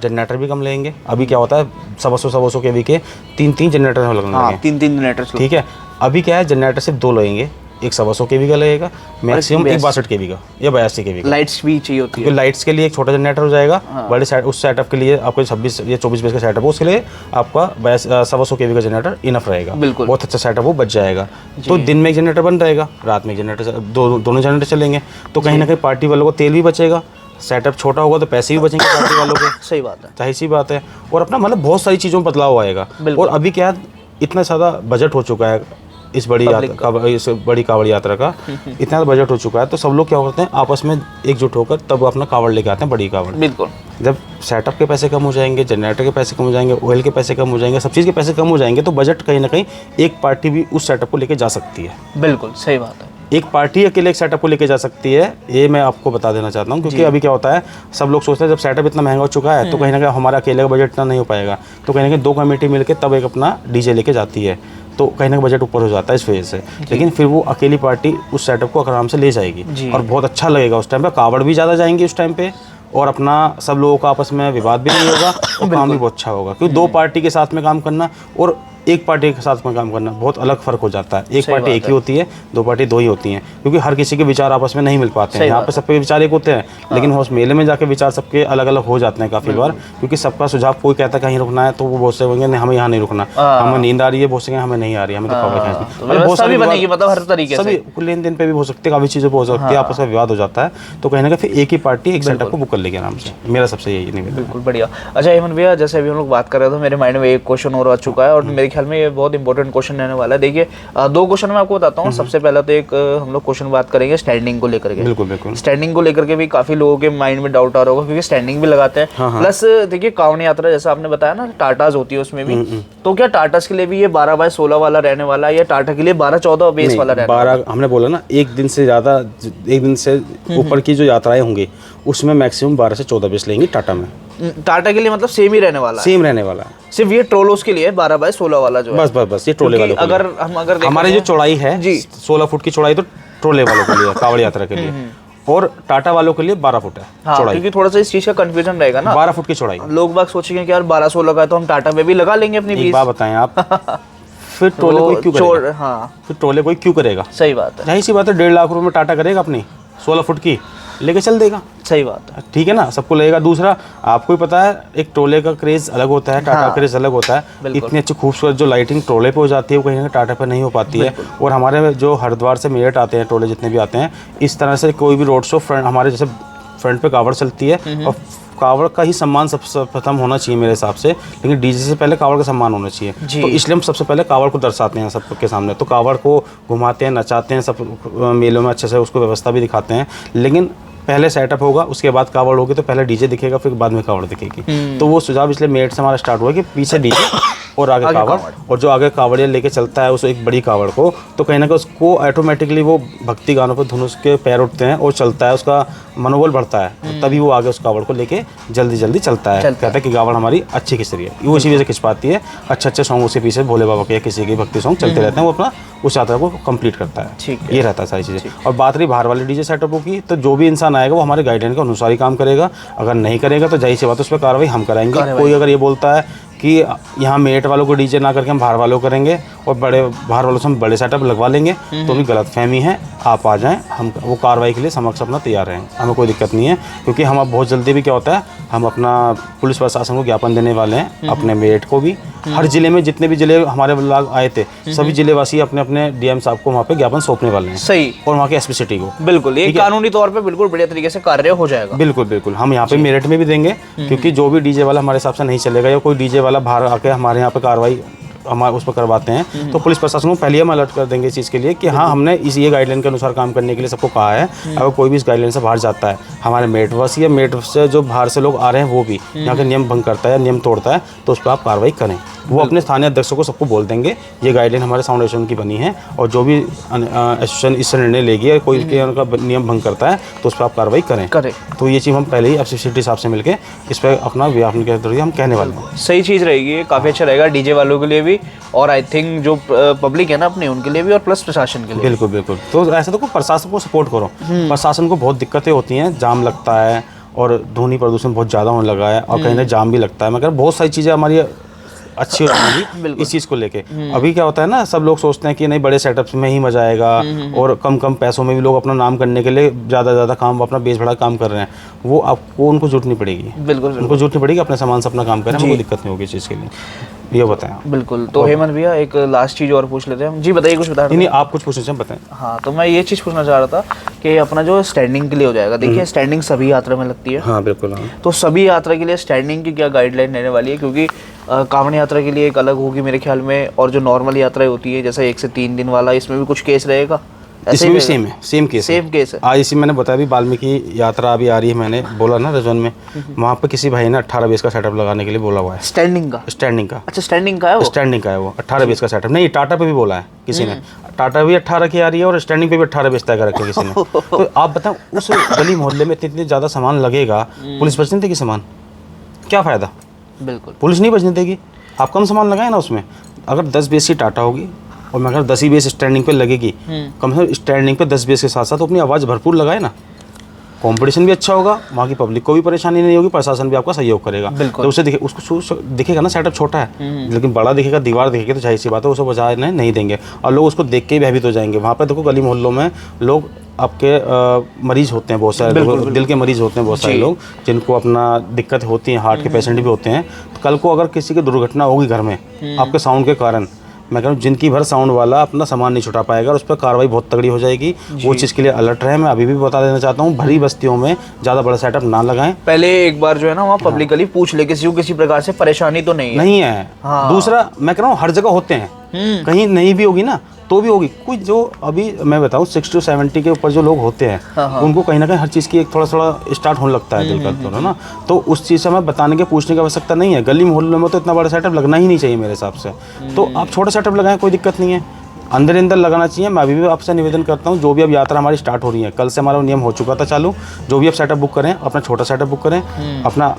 जनरेटर भी कम लेंगे। अभी क्या होता है, 125 केवी के 3 जनरेटर लगने लगे, 3 जनरेटर, ठीक है। अभी क्या है, जनरेटर सिर्फ 2 लगेंगे, एक 125 केवी का लगेगा, मैक्सिमम एक 62 केवी का या 82 केवी का। लाइट्स भी चाहिए होती है, लाइट्स के लिए एक छोटा जनरेटर हो जाएगा। बड़े उस सेटअप के लिए आपको 26 या 24 बेस का सेटअप हो, उसके लिए आपका 125 केवी का जनरेटर इनफ रहेगा। बिल्कुल, बहुत अच्छा सेटअप वो बच जाएगा। तो दिन में एक जनरेटर बन रहेगा, रात में एक जनरेटर, दोनों जनरेटर चलेंगे, तो कहीं ना कहीं पार्टी वालों को तेल भी बचेगा। सेटअप छोटा होगा तो पैसे भी बचेंगे पार्टी वालों के। सही बात है, जाहिर सी बात है। और अपना मतलब बहुत सारी चीज़ों में बदलाव आएगा। और अभी क्या, इतना ज़्यादा बजट हो चुका है इस बड़ी कावड़ यात्रा का, इतना बजट हो चुका है, तो सब लोग क्या करते हैं, आपस में एकजुट होकर तब अपना कावड़ लेके आते हैं, बड़ी कावड़। बिल्कुल। जब सेटअप के पैसे कम हो जाएंगे, जनरेटर के पैसे कम हो जाएंगे, ऑयल के पैसे कम हो जाएंगे, सब चीज़ के पैसे कम हो जाएंगे, तो बजट कहीं ना कहीं एक पार्टी भी उस सेटअप को लेके जा सकती है। बिल्कुल सही बात है, एक पार्टी अकेले एक सेटअप को लेके जा सकती है, ये मैं आपको बता देना चाहता हूँ। क्योंकि अभी क्या होता है, सब लोग सोचते हैं जब सेटअप इतना महंगा हो चुका है तो कहीं ना कहीं हमारा अकेले का बजट इतना नहीं हो पाएगा, तो कहीं ना कहीं 2 कमेटी मिलकर तब एक अपना डीजे लेके जाती है, तो कहीं ना कहीं बजट ऊपर हो जाता है इस वजह से। लेकिन फिर वो अकेली पार्टी उस सेटअप को आराम से ले जाएगी और बहुत अच्छा लगेगा उस टाइम पे, कावड़ भी ज़्यादा जाएंगी उस टाइम पे, और अपना सब लोगों का आपस में विवाद भी नहीं होगा और काम भी बहुत अच्छा होगा। क्योंकि 2 पार्टी के साथ में काम करना और एक पार्टी के साथ में काम करना बहुत अलग फ़र्क हो जाता है। एक पार्टी एक ही होती है, 2 पार्टी 2 ही होती हैं, क्योंकि हर किसी के विचार आपस में नहीं मिल पाते हैं। यहाँ पे सबके विचार एक होते हैं, लेकिन उस मेले में जाके विचार सबके अलग अलग हो जाते हैं काफ़ी बार, क्योंकि सबका सुझाव, कोई कहता है कहीं रुकना है तो वो बहुत से होंगे नहीं हमें यहाँ नहीं रुकना, हमें नींद आ रही है, बहुत से हमें नहीं आ रही है, हमें तो बहुत सारी मतलब हर तरीके से लेन देन पे भी हो सकते हैं, काफ़ी चीज़ें हो सकती है, आपस में विवाद हो जाता है, तो कहीं ना कहीं फिर एक ही पार्टी एक सेटअप को बुक कर लेगी आराम से। मेरा सबसे यही निवेदन। बिल्कुल बढ़िया। अच्छा हेमंत भैया, जैसे अभी हम लोग बात कर रहे थे, मेरे माइंड में एक क्वेश्चन और आ चुका है, और मेरे ख्याल में ये बहुत इंपॉर्टेंट क्वेश्चन रहने वाला है। देखिए 2 क्वेश्चन मैं आपको बताता हूँ। सबसे पहला तो एक हम लोग क्वेश्चन बात करेंगे स्टैंडिंग को लेकर के। बिल्कुल बिल्कुल। स्टैंडिंग को लेकर के भी काफी लोगों के माइंड में डाउट आ रहा होगा, क्योंकि स्टैंडिंग भी लगाते हैं। प्लस देखिए कांवड़ यात्रा जैसा आपने बताया ना, टाटाज होती है उसमें भी, तो क्या टाटास के लिए भी ये 12/16 वाला रहने वाला है या टाटा के लिए 12/14 बेस वाला रहने वाला है? 12 हमने बोला ना, एक दिन से ऊपर की जो यात्राएं होंगी उसमें मैक्सिमम 12 से 14 बेस लेंगी टाटा में। टाटा के लिए मतलब सेम ही रहने वाला है? सेम रहने वाला है। सिर्फ ये ट्रोलोस के लिए 12/16 वाला जो है। बस ये ट्रोले वालों के लिए। अगर हमारी जो चौड़ाई है जी 16 फुट की चौड़ाई तो ट्रोले वालों के लिए, कावड़ यात्रा के लिए, और टाटा वालों के लिए 12 फुट है चौड़ाई। क्योंकि थोड़ा सा इस चीज का कंफ्यूजन रहेगा ना, 12 फुट की चौड़ाई। लोग बाग सोचेंगे कि यार 12/16 का है तो हम टाटा पे भी लगा लेंगे अपनी 20। बात बताएं आप फिर ट्रोले कोई क्यों करेगा? हाँ फिर ट्रोले कोई क्यों करेगा? सही बात है। जाहिर सी बात है, 1.5 लाख रुपए में टाटा करेगा अपनी 16 फुट की, लेके चल देगा। सही बात है। ठीक है ना, सबको लगेगा। दूसरा आपको ही पता है, एक ट्रोले का क्रेज अलग होता है, टाटा का क्रेज अलग होता है। इतनी अच्छी खूबसूरत जो लाइटिंग ट्रोले पे हो जाती है वो कहीं ना टाटा पे नहीं हो पाती है। और हमारे जो हरिद्वार से मेरठ आते हैं ट्रोले जितने भी आते हैं, इस तरह से कोई भी रोड शो फ्रंट हमारे जैसे फ्रंट पे कावड़ चलती है, और कावड़ का ही सम्मान सबसे प्रथम होना चाहिए मेरे हिसाब से, लेकिन डीजे से पहले कावड़ का सम्मान होना चाहिए। तो इसलिए हम सबसे पहले कावड़ को दर्शाते हैं सबके सामने। तो कावड़ को घुमाते हैं, नचाते हैं, सब मेलों में अच्छे से उसको व्यवस्था भी दिखाते हैं। लेकिन पहले सेटअप होगा, उसके बाद कावड़ होगी, तो पहले डीजे दिखेगा, फिर बाद में कावड़ दिखेगी। तो वो सुझाव इसलिए मेरठ से हमारा स्टार्ट हुआ कि पीछे डीजे और आगे कावड़, और जो आगे कावड़िया लेके चलता है उस एक बड़ी कावड़ को, तो कहीं ना कहीं उसको ऑटोमेटिकली वो भक्ति गानों पर धुन उसके पैर उठते हैं और चलता है, उसका मनोबल बढ़ता है, तभी वो आगे उस कावड़ को लेके जल्दी जल्दी चलता है। कहता है कि कावड़ हमारी अच्छी खिंच रही है, वो इसी वजह से खिंच पाती है। अच्छे सॉन्ग उसके पीछे भोले बाबा के या किसी के भक्ति सॉन्ग चलते रहते हैं, वो अपना उस यात्रा को कंप्लीट करता है। ये रहता है सारी चीज़ें। और बात रही बाहर वाले डीजे सेटअपों की, तो जो भी इंसान आएगा वो हमारे गाइडलाइन के अनुसार ही काम करेगा। अगर नहीं करेगा तो जाहिर सी बात है उस पर कार्रवाई हम कराएंगे। कोई अगर ये बोलता है कि यहाँ मेरठ वालों को डीजे ना करके हम बाहर वालों करेंगे और बाहर वालों से हम बड़े सेटअप लगवा लेंगे, तो भी गलतफहमी है। आप आ जाएं, हम वो कार्रवाई के लिए समक्ष अपना तैयार हैं, हमें कोई दिक्कत नहीं है। क्योंकि हम अब बहुत जल्दी भी क्या होता है, हम अपना पुलिस प्रशासन को ज्ञापन देने वाले हैं, अपने मेरठ को भी। हर जिले में जितने भी जिले हमारे लोग आए थे, सभी जिलेवासी अपने अपने डीएम साहब को वहाँ पे ज्ञापन सौंपने वाले हैं। सही। और वहाँ के एसपी सिटी को। बिल्कुल, ये कानूनी तौर पे बिल्कुल बढ़िया तरीके से कार्य हो जाएगा। बिल्कुल बिल्कुल, हम यहाँ पे मेरठ में भी देंगे, क्योंकि जो भी डीजे वाला हमारे हिसाब से नहीं चलेगा, या कोई डीजे वाला बाहर आके हमारे यहाँ पे कार्रवाई हमारे उस पर करवाते हैं, तो पुलिस प्रशासन को पहले हम अलर्ट कर देंगे इस चीज़ के लिए कि हाँ, हमने ये गाइडलाइन के अनुसार काम करने के लिए सबको कहा है। अगर कोई भी इस गाइडलाइन से बाहर जाता है, हमारे मेरठवासी या मेरठ से जो बाहर से लोग आ रहे हैं वो भी यहाँ के नियम भंग करता है, नियम तोड़ता है, तो उस पर आप कार्रवाई करें। वो अपने स्थानीय अध्यक्षों को सबको बोल देंगे ये गाइडलाइन हमारे साउंड एसोसिएशन की बनी है, और जो भी एसोसिएशन इससे निर्णय लेगी या कोई उनका नियम भंग करता है तो उस पर आप कार्रवाई करें। तो ये चीज़ हम पहले ही एसपी सिटी साहब से मिलकर इस पर अपना व्यापन के जरिए हम कहने वाले हैं। सही चीज़ रहेगी, काफ़ी अच्छा रहेगा डीजे वालों के लिए भी, और आई थिंक जो पब्लिक है ना अपनी, उनके लिए भी, और प्लस प्रशासन के लिए। बिल्कुल बिल्कुल। तो ऐसा तो प्रशासन को सपोर्ट करो। प्रशासन को बहुत दिक्कतें होती हैं, जाम लगता है और ध्वनि प्रदूषण बहुत ज़्यादा होने लगा है, और कहीं ना जाम भी लगता है। मगर बहुत सारी चीज़ें हमारी अच्छी होगी इस चीज़ को लेके। अभी क्या होता है ना, सब लोग सोचते हैं कि नहीं बड़े सेटअप्स में ही मजा आएगा, और कम कम पैसों में भी लोग अपना नाम करने के लिए ज़्यादा काम, अपना बेस बड़ा काम कर रहे हैं। वो आपको उनको जुटनी पड़ेगी। बिल्कुल, उनको जुटनी पड़ेगी, अपने सामान से अपना काम करें, कोई दिक्कत नहीं होगी इस चीज़ के लिए। ये बताएं। बिल्कुल। तो हेमंत भैया एक लास्ट चीज़ और पूछ लेते हैं। जी बताइए, कुछ बता रहे नहीं, आप कुछ पूछना चाहिए, बताएं। हाँ, तो मैं ये चीज़ पूछना चाह रहा था कि अपना जो स्टैंडिंग के लिए हो जाएगा, देखिए स्टैंडिंग सभी यात्रा में लगती है। हाँ बिल्कुल। हाँ, तो सभी यात्रा के लिए स्टैंडिंग की क्या गाइडलाइन रहने वाली है? क्योंकि कांवड़ यात्रा के लिए एक अलग होगी मेरे ख्याल में, और जो नॉर्मल यात्राएं होती है जैसे 1 से 3 दिन वाला, इसमें भी कुछ केस रहेगा? इसमें भी सेम है, सेम केस है। आज इसी मैंने बताया भी, वाल्मीकि यात्रा अभी आ रही है, मैंने बोला ना रजवन में, वहाँ पे किसी भाई ने 18 बेस का सेटअप लगाने के लिए बोला हुआ है। स्टैंडिंग का? अच्छा, स्टैंडिंग का है वो? स्टैंडिंग का है वो, 18 बेस का सेटअप। नहीं, टाटा पे भी बोला है किसी ने, टाटा भी 18 की आ रही है, और स्टैंडिंग पे भी 18 बेस तय कर रखे किसी ने। तो आप बताओ, उस गली मोहल्ले में इतने ज़्यादा सामान लगेगा, पुलिस बचने देगी सामान? क्या फ़ायदा? बिल्कुल, पुलिस नहीं बचने देगी। आप कम सामान लगाए ना उसमें। अगर 10 बेस की टाटा होगी और मैं अगर 10 ही बेस स्टैंडिंग पे लगेगी, कम से कम स्टैंडिंग पे 10 बेस के साथ साथ अपनी आवाज़ भरपूर लगाए ना, कंपटीशन भी अच्छा होगा, वहाँ की पब्लिक को भी परेशानी नहीं होगी, प्रशासन भी आपका सहयोग करेगा। तो उसे उसको दिखेगा ना सेटअप छोटा है, लेकिन बड़ा दिखेगा, दीवार दिखेगी, तो जाहिर सी बात है उसे बजाने नहीं देंगे, और लोग उसको देख के ही भयभीत हो जाएंगे। वहाँ पर देखो गली मोहल्लों में लोग आपके मरीज होते हैं, बहुत सारे लोग दिल के मरीज होते हैं, बहुत सारे लोग जिनको अपना दिक्कत होती है, हार्ट के पेशेंट भी होते हैं। तो कल को अगर किसी की दुर्घटना होगी घर में आपके साउंड के कारण, मैं कह रहा हूँ जिनकी भर साउंड वाला अपना सामान नहीं छुटा पाएगा और उस पर कार्रवाई बहुत तगड़ी हो जाएगी। वो चीज़ के लिए अलर्ट रहे। मैं अभी भी बता देना चाहता हूँ, भरी बस्तियों में ज़्यादा बड़ा सेटअप ना लगाएं। पहले एक बार जो है ना वहाँ पब्लिकली पूछ ले किसी को किसी प्रकार से परेशानी तो नहीं है। हाँ। दूसरा मैं कह रहा हूँ हर जगह होते हैं, कहीं नहीं भी होगी ना तो भी होगी। कुछ जो अभी मैं बताऊँ 60 to 70 के ऊपर जो लोग होते हैं उनको कहीं ना कहीं हर चीज़ की एक थोड़ा स्टार्ट होने लगता है दिल का, ना। तो उस चीज़ से हमें बताने के पूछने की आवश्यकता नहीं है। गली मोहल्लों में तो इतना बड़ा सेटअप लगना ही नहीं चाहिए मेरे हिसाब से। तो आप छोटा सेटअप लगाएं, कोई दिक्कत नहीं है, अंदर लगाना चाहिए। मैं अभी भी आपसे निवेदन करता हूँ, जो भी अब यात्रा हमारी स्टार्ट हो रही है, कल से हमारा नियम हो चुका था चालू, जो भी आप सेटअप बुक करें अपना छोटा सेटअप बुक करें, अपना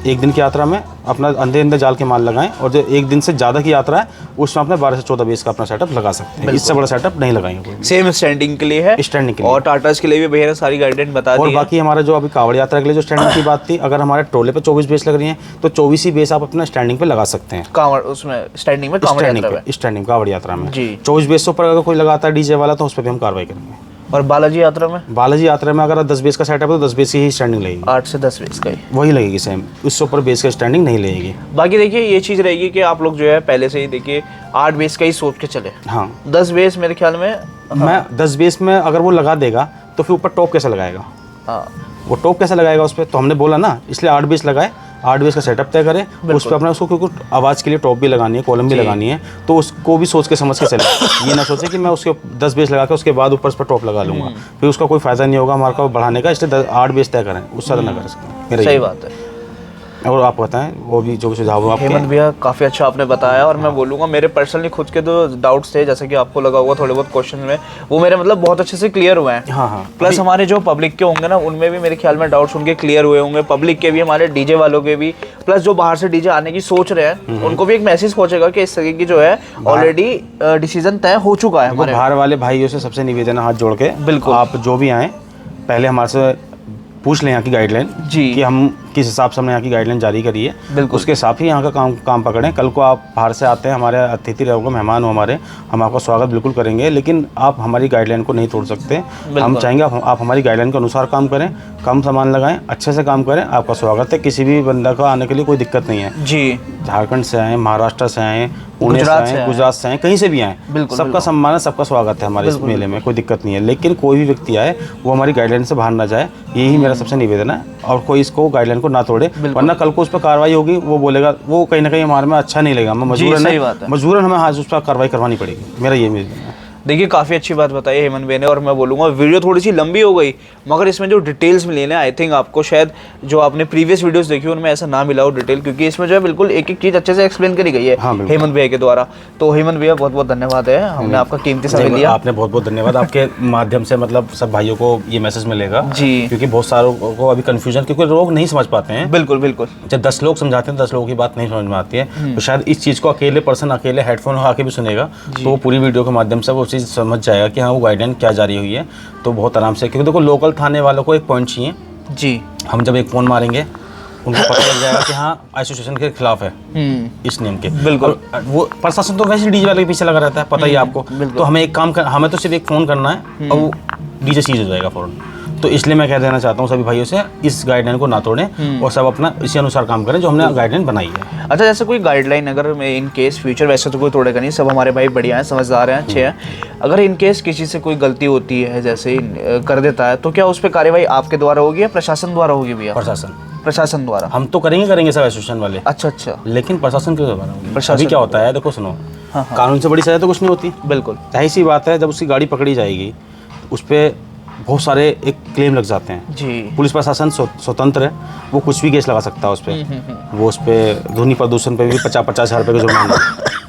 एक दिन की यात्रा में अपना अंदर जाल के माल लगाएं। और जो एक दिन से ज़्यादा की यात्रा है उसमें अपने 12 से 14 बेस का अपना सेटअप लगा सकते हैं। इससे बड़ा सेटअप नहीं लगाएंगे। सेम स्टैंडिंग के लिए है, स्टैंडिंग के लिए और टाटास के लिए भी भैया ने सारी गाइडेंस बता दी। और बाकी हमारा जो अभी कावड़ यात्रा के लिए जो स्टैंडिंग की बात थी, अगर हमारे टोले पे 24 बेस लग रही हैं तो 24 ही बेस आप अपना स्टैंडिंग पे लगा सकते हैं। कावड़ उसमें स्टैंडिंग में स्टैंडिंग कावड़ यात्रा में 24 बेस से ऊपर अगर कोई लगाता है डीजे वाला तो उस पर भी हम कार्रवाई करेंगे। और बालाजी यात्रा में अगर 10 बेस का सेटअप है तो 10 बेस की ही स्टैंडिंग लगेगी। 8 से 10 बेस का ही वही लगेगी सेम, उससे ऊपर बेस का स्टैंडिंग नहीं लगेगी। बाकी देखिए ये चीज़ रहेगी कि आप लोग जो है पहले से ही देखिए 8 बेस का ही सोच के चले। हाँ 10 बेस मेरे ख्याल में मैं 10 बेस में अगर वो लगा देगा तो फिर ऊपर टॉप कैसे लगाएगा? हाँ वो टॉप कैसे लगाएगा उस पर? तो हमने बोला ना, इसलिए 8 बेस लगाए, 8 बेस का सेटअप तय करें। उस पर अपना उसको क्योंकि आवाज़ के लिए टॉप भी लगानी है, कॉलम भी लगानी है, तो उसको भी सोच के समझ के चले। ये ना सोचे कि मैं उसके 10 बेस लगा के उसके बाद ऊपर उस पर टॉप लगा लूँगा, फिर उसका कोई फ़ायदा नहीं होगा हमारे को बढ़ाने का। इसलिए 8 बेस तय करें, उससे ज़्यादा ना कर सकते। सही बात है। और आप बताएं वो भी जो सुझाव हो आपके। हेमंत भैया काफ़ी अच्छा आपने बताया, और मैं बोलूँगा मेरे पर्सनली खुद के जो डाउट्स थे, जैसे कि आपको लगा होगा थोड़े बहुत क्वेश्चन में, वो मेरे मतलब बहुत अच्छे से क्लियर हुए हैं। हाँ। प्लस हमारे जो पब्लिक के होंगे ना उनमें भी मेरे ख्याल में डाउट्स उनके क्लियर हुए होंगे, पब्लिक के भी, हमारे डीजे वालों के भी, प्लस जो बाहर से डीजे आने की सोच रहे हैं उनको भी एक मैसेज पहुंचेगा कि इस तरीके की जो है ऑलरेडी डिसीजन तय हो चुका है। हमारे बाहर वाले भाइयों से सबसे निवेदन है हाथ जोड़ के, बिल्कुल आप जो भी आएँ पहले हमारे से पूछ लें यहाँ की गाइडलाइन कि हम किस हिसाब से हमने यहाँ की गाइडलाइन जारी करी है, उसके हिसाब ही यहाँ का काम पकड़ें। कल को आप बाहर से आते हैं, हमारे अतिथि रहोगे, मेहमान हो हमारे, हम आपका स्वागत बिल्कुल करेंगे, लेकिन आप हमारी गाइडलाइन को नहीं तोड़ सकते। हम चाहेंगे आप हमारी गाइडलाइन के अनुसार काम करें, कम सामान लगाएं, अच्छे से काम करें, आपका स्वागत है। किसी भी बंदा का आने के लिए कोई दिक्कत नहीं है जी। झारखंड से आए, महाराष्ट्र से आए, पुणे से आए, गुजरात से आए, कहीं से भी आए, सबका सम्मान है, सबका स्वागत है हमारे इस मेले में, कोई दिक्कत नहीं है। लेकिन कोई भी व्यक्ति आए वो हमारी गाइडलाइन से बाहर ना जाए, यही मेरा सबसे निवेदन है। और कोई इसको गाइडलाइन को ना तोड़े, वरना कल को उस पर कार्रवाई होगी, वो बोलेगा, वो कहीं ना कहीं हमारे में अच्छा नहीं लगेगा, मजबूरन हमें आज उस पर कार्रवाई करवानी पड़ेगी। मेरा ये निवेदन है। देखिए काफ़ी अच्छी बात बताई हेमंत भैया ने, और मैं बोलूँगा वीडियो थोड़ी सी लंबी हो गई, मगर इसमें जो डिटेल्स मिली ना, आई थिंक आपको शायद जो आपने प्रीवियस वीडियोस देखी उनमें ऐसा ना मिला हो डिटेल, क्योंकि इसमें जो है बिल्कुल एक एक चीज़ अच्छे से एक्सप्लेन करी गई है हेमंत भैया के द्वारा। तो हेमंत भैया बहुत बहुत धन्यवाद है, हमने आपका कीमती समय लिया। आपने बहुत बहुत धन्यवाद। आपके माध्यम से मतलब सब भाइयों को ये मैसेज मिलेगा जी, क्योंकि बहुत सारों को अभी कन्फ्यूजन, क्योंकि लोग नहीं समझ पाते हैं। बिल्कुल बिल्कुल, जब 10 लोग समझाते हैं 10 लोगों की बात नहीं समझ में आती है, तो शायद इस चीज़ को अकेले हेडफोन आके भी सुनेगा तो वो पूरी वीडियो के माध्यम से वो चीज़ समझ जाएगा कि हाँ वो गाइडलाइन क्या जारी हुई है। तो बहुत आराम से, क्योंकि देखो लोकल थाने वालों को एक पॉइंट चाहिए जी, हम जब एक फ़ोन मारेंगे उनको पता लग जाएगा कि हाँ एसोसिएशन के खिलाफ है इस नियम के। बिल्कुल, वो प्रशासन तो वैसे डीजे वाले के पीछे लगा रहता है, पता ही आपको। तो हमें एक काम हमें तो सिर्फ एक फ़ोन करना है और वो डीजे सीज हो जाएगा फ़ौरन। तो इसलिए मैं कह देना चाहता हूँ सभी भाइयों से, इस गाइडलाइन को ना तोड़ें और सब अपना इसी अनुसार काम करें जो हमने गाइडलाइन बनाई है। अच्छा, जैसे कोई गाइडलाइन अगर इन केस फ्यूचर, वैसे तो कोई तोड़ेगा नहीं, सब हमारे भाई बढ़िया हैं, समझदार हैं, अच्छे हैं, अगर इन केस किसी से कोई गलती होती है, जैसे कर देता है, तो क्या उस पर कार्रवाई आपके द्वारा होगी या प्रशासन द्वारा होगी भैया? प्रशासन द्वारा। हम तो करेंगे सब एसोसिएशन वाले। अच्छा, लेकिन प्रशासन क्यों द्वारा होगी? अभी क्या होता है, देखो सुनो, कानून से बड़ी सजा तो कुछ नहीं होती। बिल्कुल सही सी बात है। जब उसकी गाड़ी पकड़ी जाएगी उस पर बहुत सारे एक क्लेम लग जाते हैं जी। पुलिस प्रशासन स्वतंत्र है, वो कुछ भी केस लगा सकता है उस पर। वो उस पर ध्वनि प्रदूषण पे भी 50-50 हज़ार रुपये का जुर्माना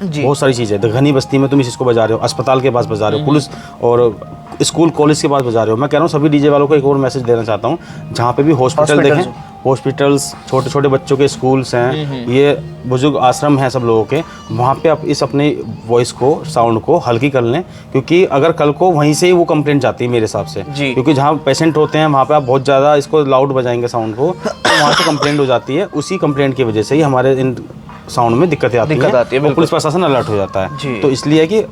बहुत सारी चीज़ें। घनी बस्ती में तुम इस चीज़ को बजा रहे हो, अस्पताल के पास बजा रहे हो, पुलिस और स्कूल कॉलेज के पास बजा रहे हो। मैं कह रहा हूँ सभी डीजे वालों को एक और मैसेज देना चाहता हूँ, जहाँ पे भी हॉस्पिटल देखें, हॉस्पिटल्स, छोटे छोटे बच्चों के स्कूल्स हैं, ये बुजुर्ग आश्रम हैं सब लोगों के, वहाँ पे आप इस अपने वॉइस को, साउंड को हल्की कर लें, क्योंकि अगर कल को वहीं से ही वो कंप्लेंट जाती है मेरे हिसाब से, क्योंकि जहाँ पेशेंट होते हैं वहाँ पे आप बहुत ज़्यादा इसको लाउड बजाएंगे साउंड को, तो वहाँ से कंप्लेंट हो जाती है। उसी कंप्लेंट की वजह से ही हमारे इन साउंड में दिक्कतें आती है, पुलिस प्रशासन अलर्ट हो जाता है। तो इसलिए कि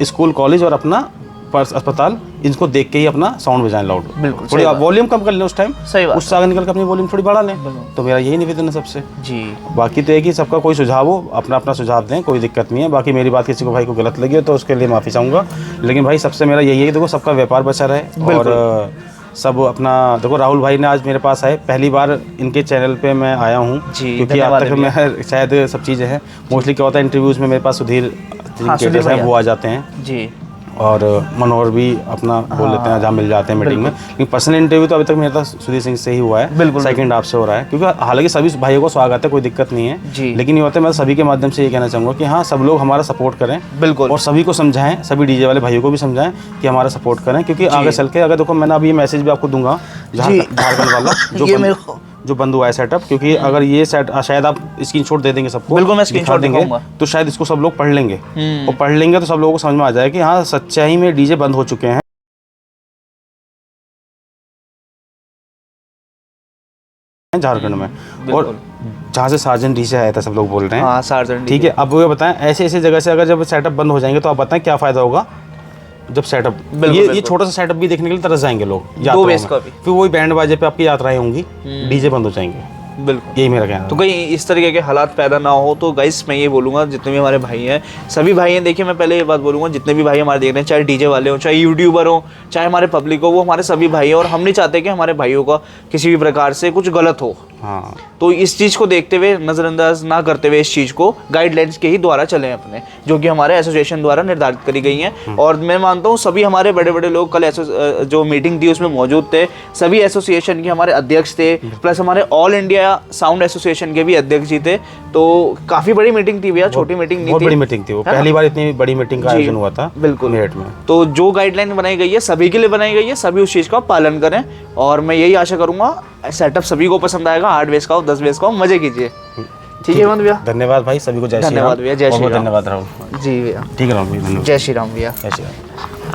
स्कूल कॉलेज और अपना अस्पताल इनको देख के ही अपना साउंड बजाएं लाउड। बिल्कुल, थोड़ी सही बात। वॉल्यूम कम कर लें उस टाइम, सही बात उससे आगे निकल के अपनी वॉल्यूम थोड़ी बढ़ा लें। तो मेरा यही निवेदन है सबसे। जी बाकी तो है कि सबका कोई सुझाव हो अपना अपना सुझाव दें, कोई दिक्कत नहीं है। बाकी मेरी बात किसी को भाई को गलत लगी हो तो उसके लिए माफ़ी चाहूँगा, लेकिन भाई सबसे मेरा यही है कि देखो सबका व्यापार बचा रहे और सब अपना देखो। राहुल भाई ने आज मेरे पास आए, पहली बार इनके चैनल पे मैं आया हूँ, जी, क्योंकि अब तक मैं शायद सब चीज़ें हैं मोस्टली क्या होता है इंटरव्यूज़ में मेरे पास सुधीर जिनके हैं वो आ जाते हैं जी, और मनोहर भी अपना बोल लेते हैं जहाँ मिल जाते हैं मीटिंग में। लेकिन पर्सनल इंटरव्यू तो अभी तक मेरा सुधीर सिंह से ही हुआ है, बिल्कुल, सेकंड आपसे हो रहा है, क्योंकि हालांकि सभी भाइयों को स्वागत है, कोई दिक्कत नहीं है जी। लेकिन ये होता है मैं सभी के माध्यम से ये कहना चाहूँगा कि हाँ सब लोग हमारा सपोर्ट करें, बिल्कुल, और सभी को समझाएं, सभी डीजे वाले भाइयों को भी समझाएं कि हमारा सपोर्ट करें, क्योंकि आगे चल के अगर देखो मैंने अभी ये मैसेज भी आपको दूंगा झारखंड वाला जो बंद हुआ है सेटअप, क्योंकि अगर ये सेट शायद आप स्क्रीनशॉट दे देंगे सबको, बिल्कुल मैं स्क्रीनशॉट देंगे तो शायद इसको सब लोग पढ़ लेंगे, और पढ़ लेंगे तो सब लोगों को समझ में आ जाए कि हाँ सच्चाई में डीजे बंद हो चुके हैं झारखंड में, और जहाँ से सार्जन डीजे आया था सब लोग बोल रहे हैं। हाँ सार्जन, ठीक है। अब वो बताएं ऐसे ऐसे जगह से अगर जब सेटअप बंद हो जाएंगे तो आप बताएं क्या फ़ायदा होगा जब सेटअप ये छोटा सा सेटअप भी देखने के लिए तरस जाएंगे लोग यात्राओं में, फिर वही बैंड बाजे पे आपकी यात्राएं होंगी, डीजे बंद हो जाएंगे। बिल्कुल, यही मेरा कहना है। तो कहीं इस तरीके के हालात पैदा ना हो। तो गाइस मैं ये बोलूँगा जितने भी हमारे भाई हैं, सभी भाई हैं, देखिए मैं पहले ये बात बोलूँगा, जितने भी भाई हमारे देख रहे हैं, चाहे डीजे वाले हो, चाहे यूट्यूबर हो, चाहे हमारे पब्लिक हो, वो हमारे सभी भाई हैं और हम नहीं चाहते कि हमारे भाइयों का किसी भी प्रकार से कुछ गलत हो। हाँ, तो इस चीज़ को देखते हुए, नज़रअंदाज ना करते हुए इस चीज़ को गाइडलाइंस के ही द्वारा चलें अपने, जो कि हमारे एसोसिएशन द्वारा निर्धारित करी गई हैं। और मैं मानता हूँ सभी हमारे बड़े बड़े लोग कल जो मीटिंग थी उसमें मौजूद थे, सभी एसोसिएशन के हमारे अध्यक्ष थे, प्लस हमारे ऑल इंडिया साउंड एसोसिएशन के भी अध्यक्ष जी थे। तो काफ़ी बड़ी मीटिंग थी भैया, छोटी मीटिंग नहीं थी, बहुत बड़ी मीटिंग थी वो, पहली बार इतनी बड़ी मीटिंग का आयोजन हुआ था बिल्कुल मेरठ में। तो जो गाइडलाइन बनाई गई है सभी के लिए बनाई गई है, सभी उस चीज़ का पालन करें। और मैं यही आशा करूँगा सेटअप सभी को पसंद आएगा, 8 बेस का हो, 10 बेस का हो, मजे कीजिए। ठीक है हेमंत भैया, धन्यवाद भाई सभी को, जय श्री राम। धन्यवाद भैया, जय श्री राम। धन्यवाद राहुल जी भैया, ठीक है राहुल भाई, धन्यवाद, जय श्री राम भैया। जय श्री राम।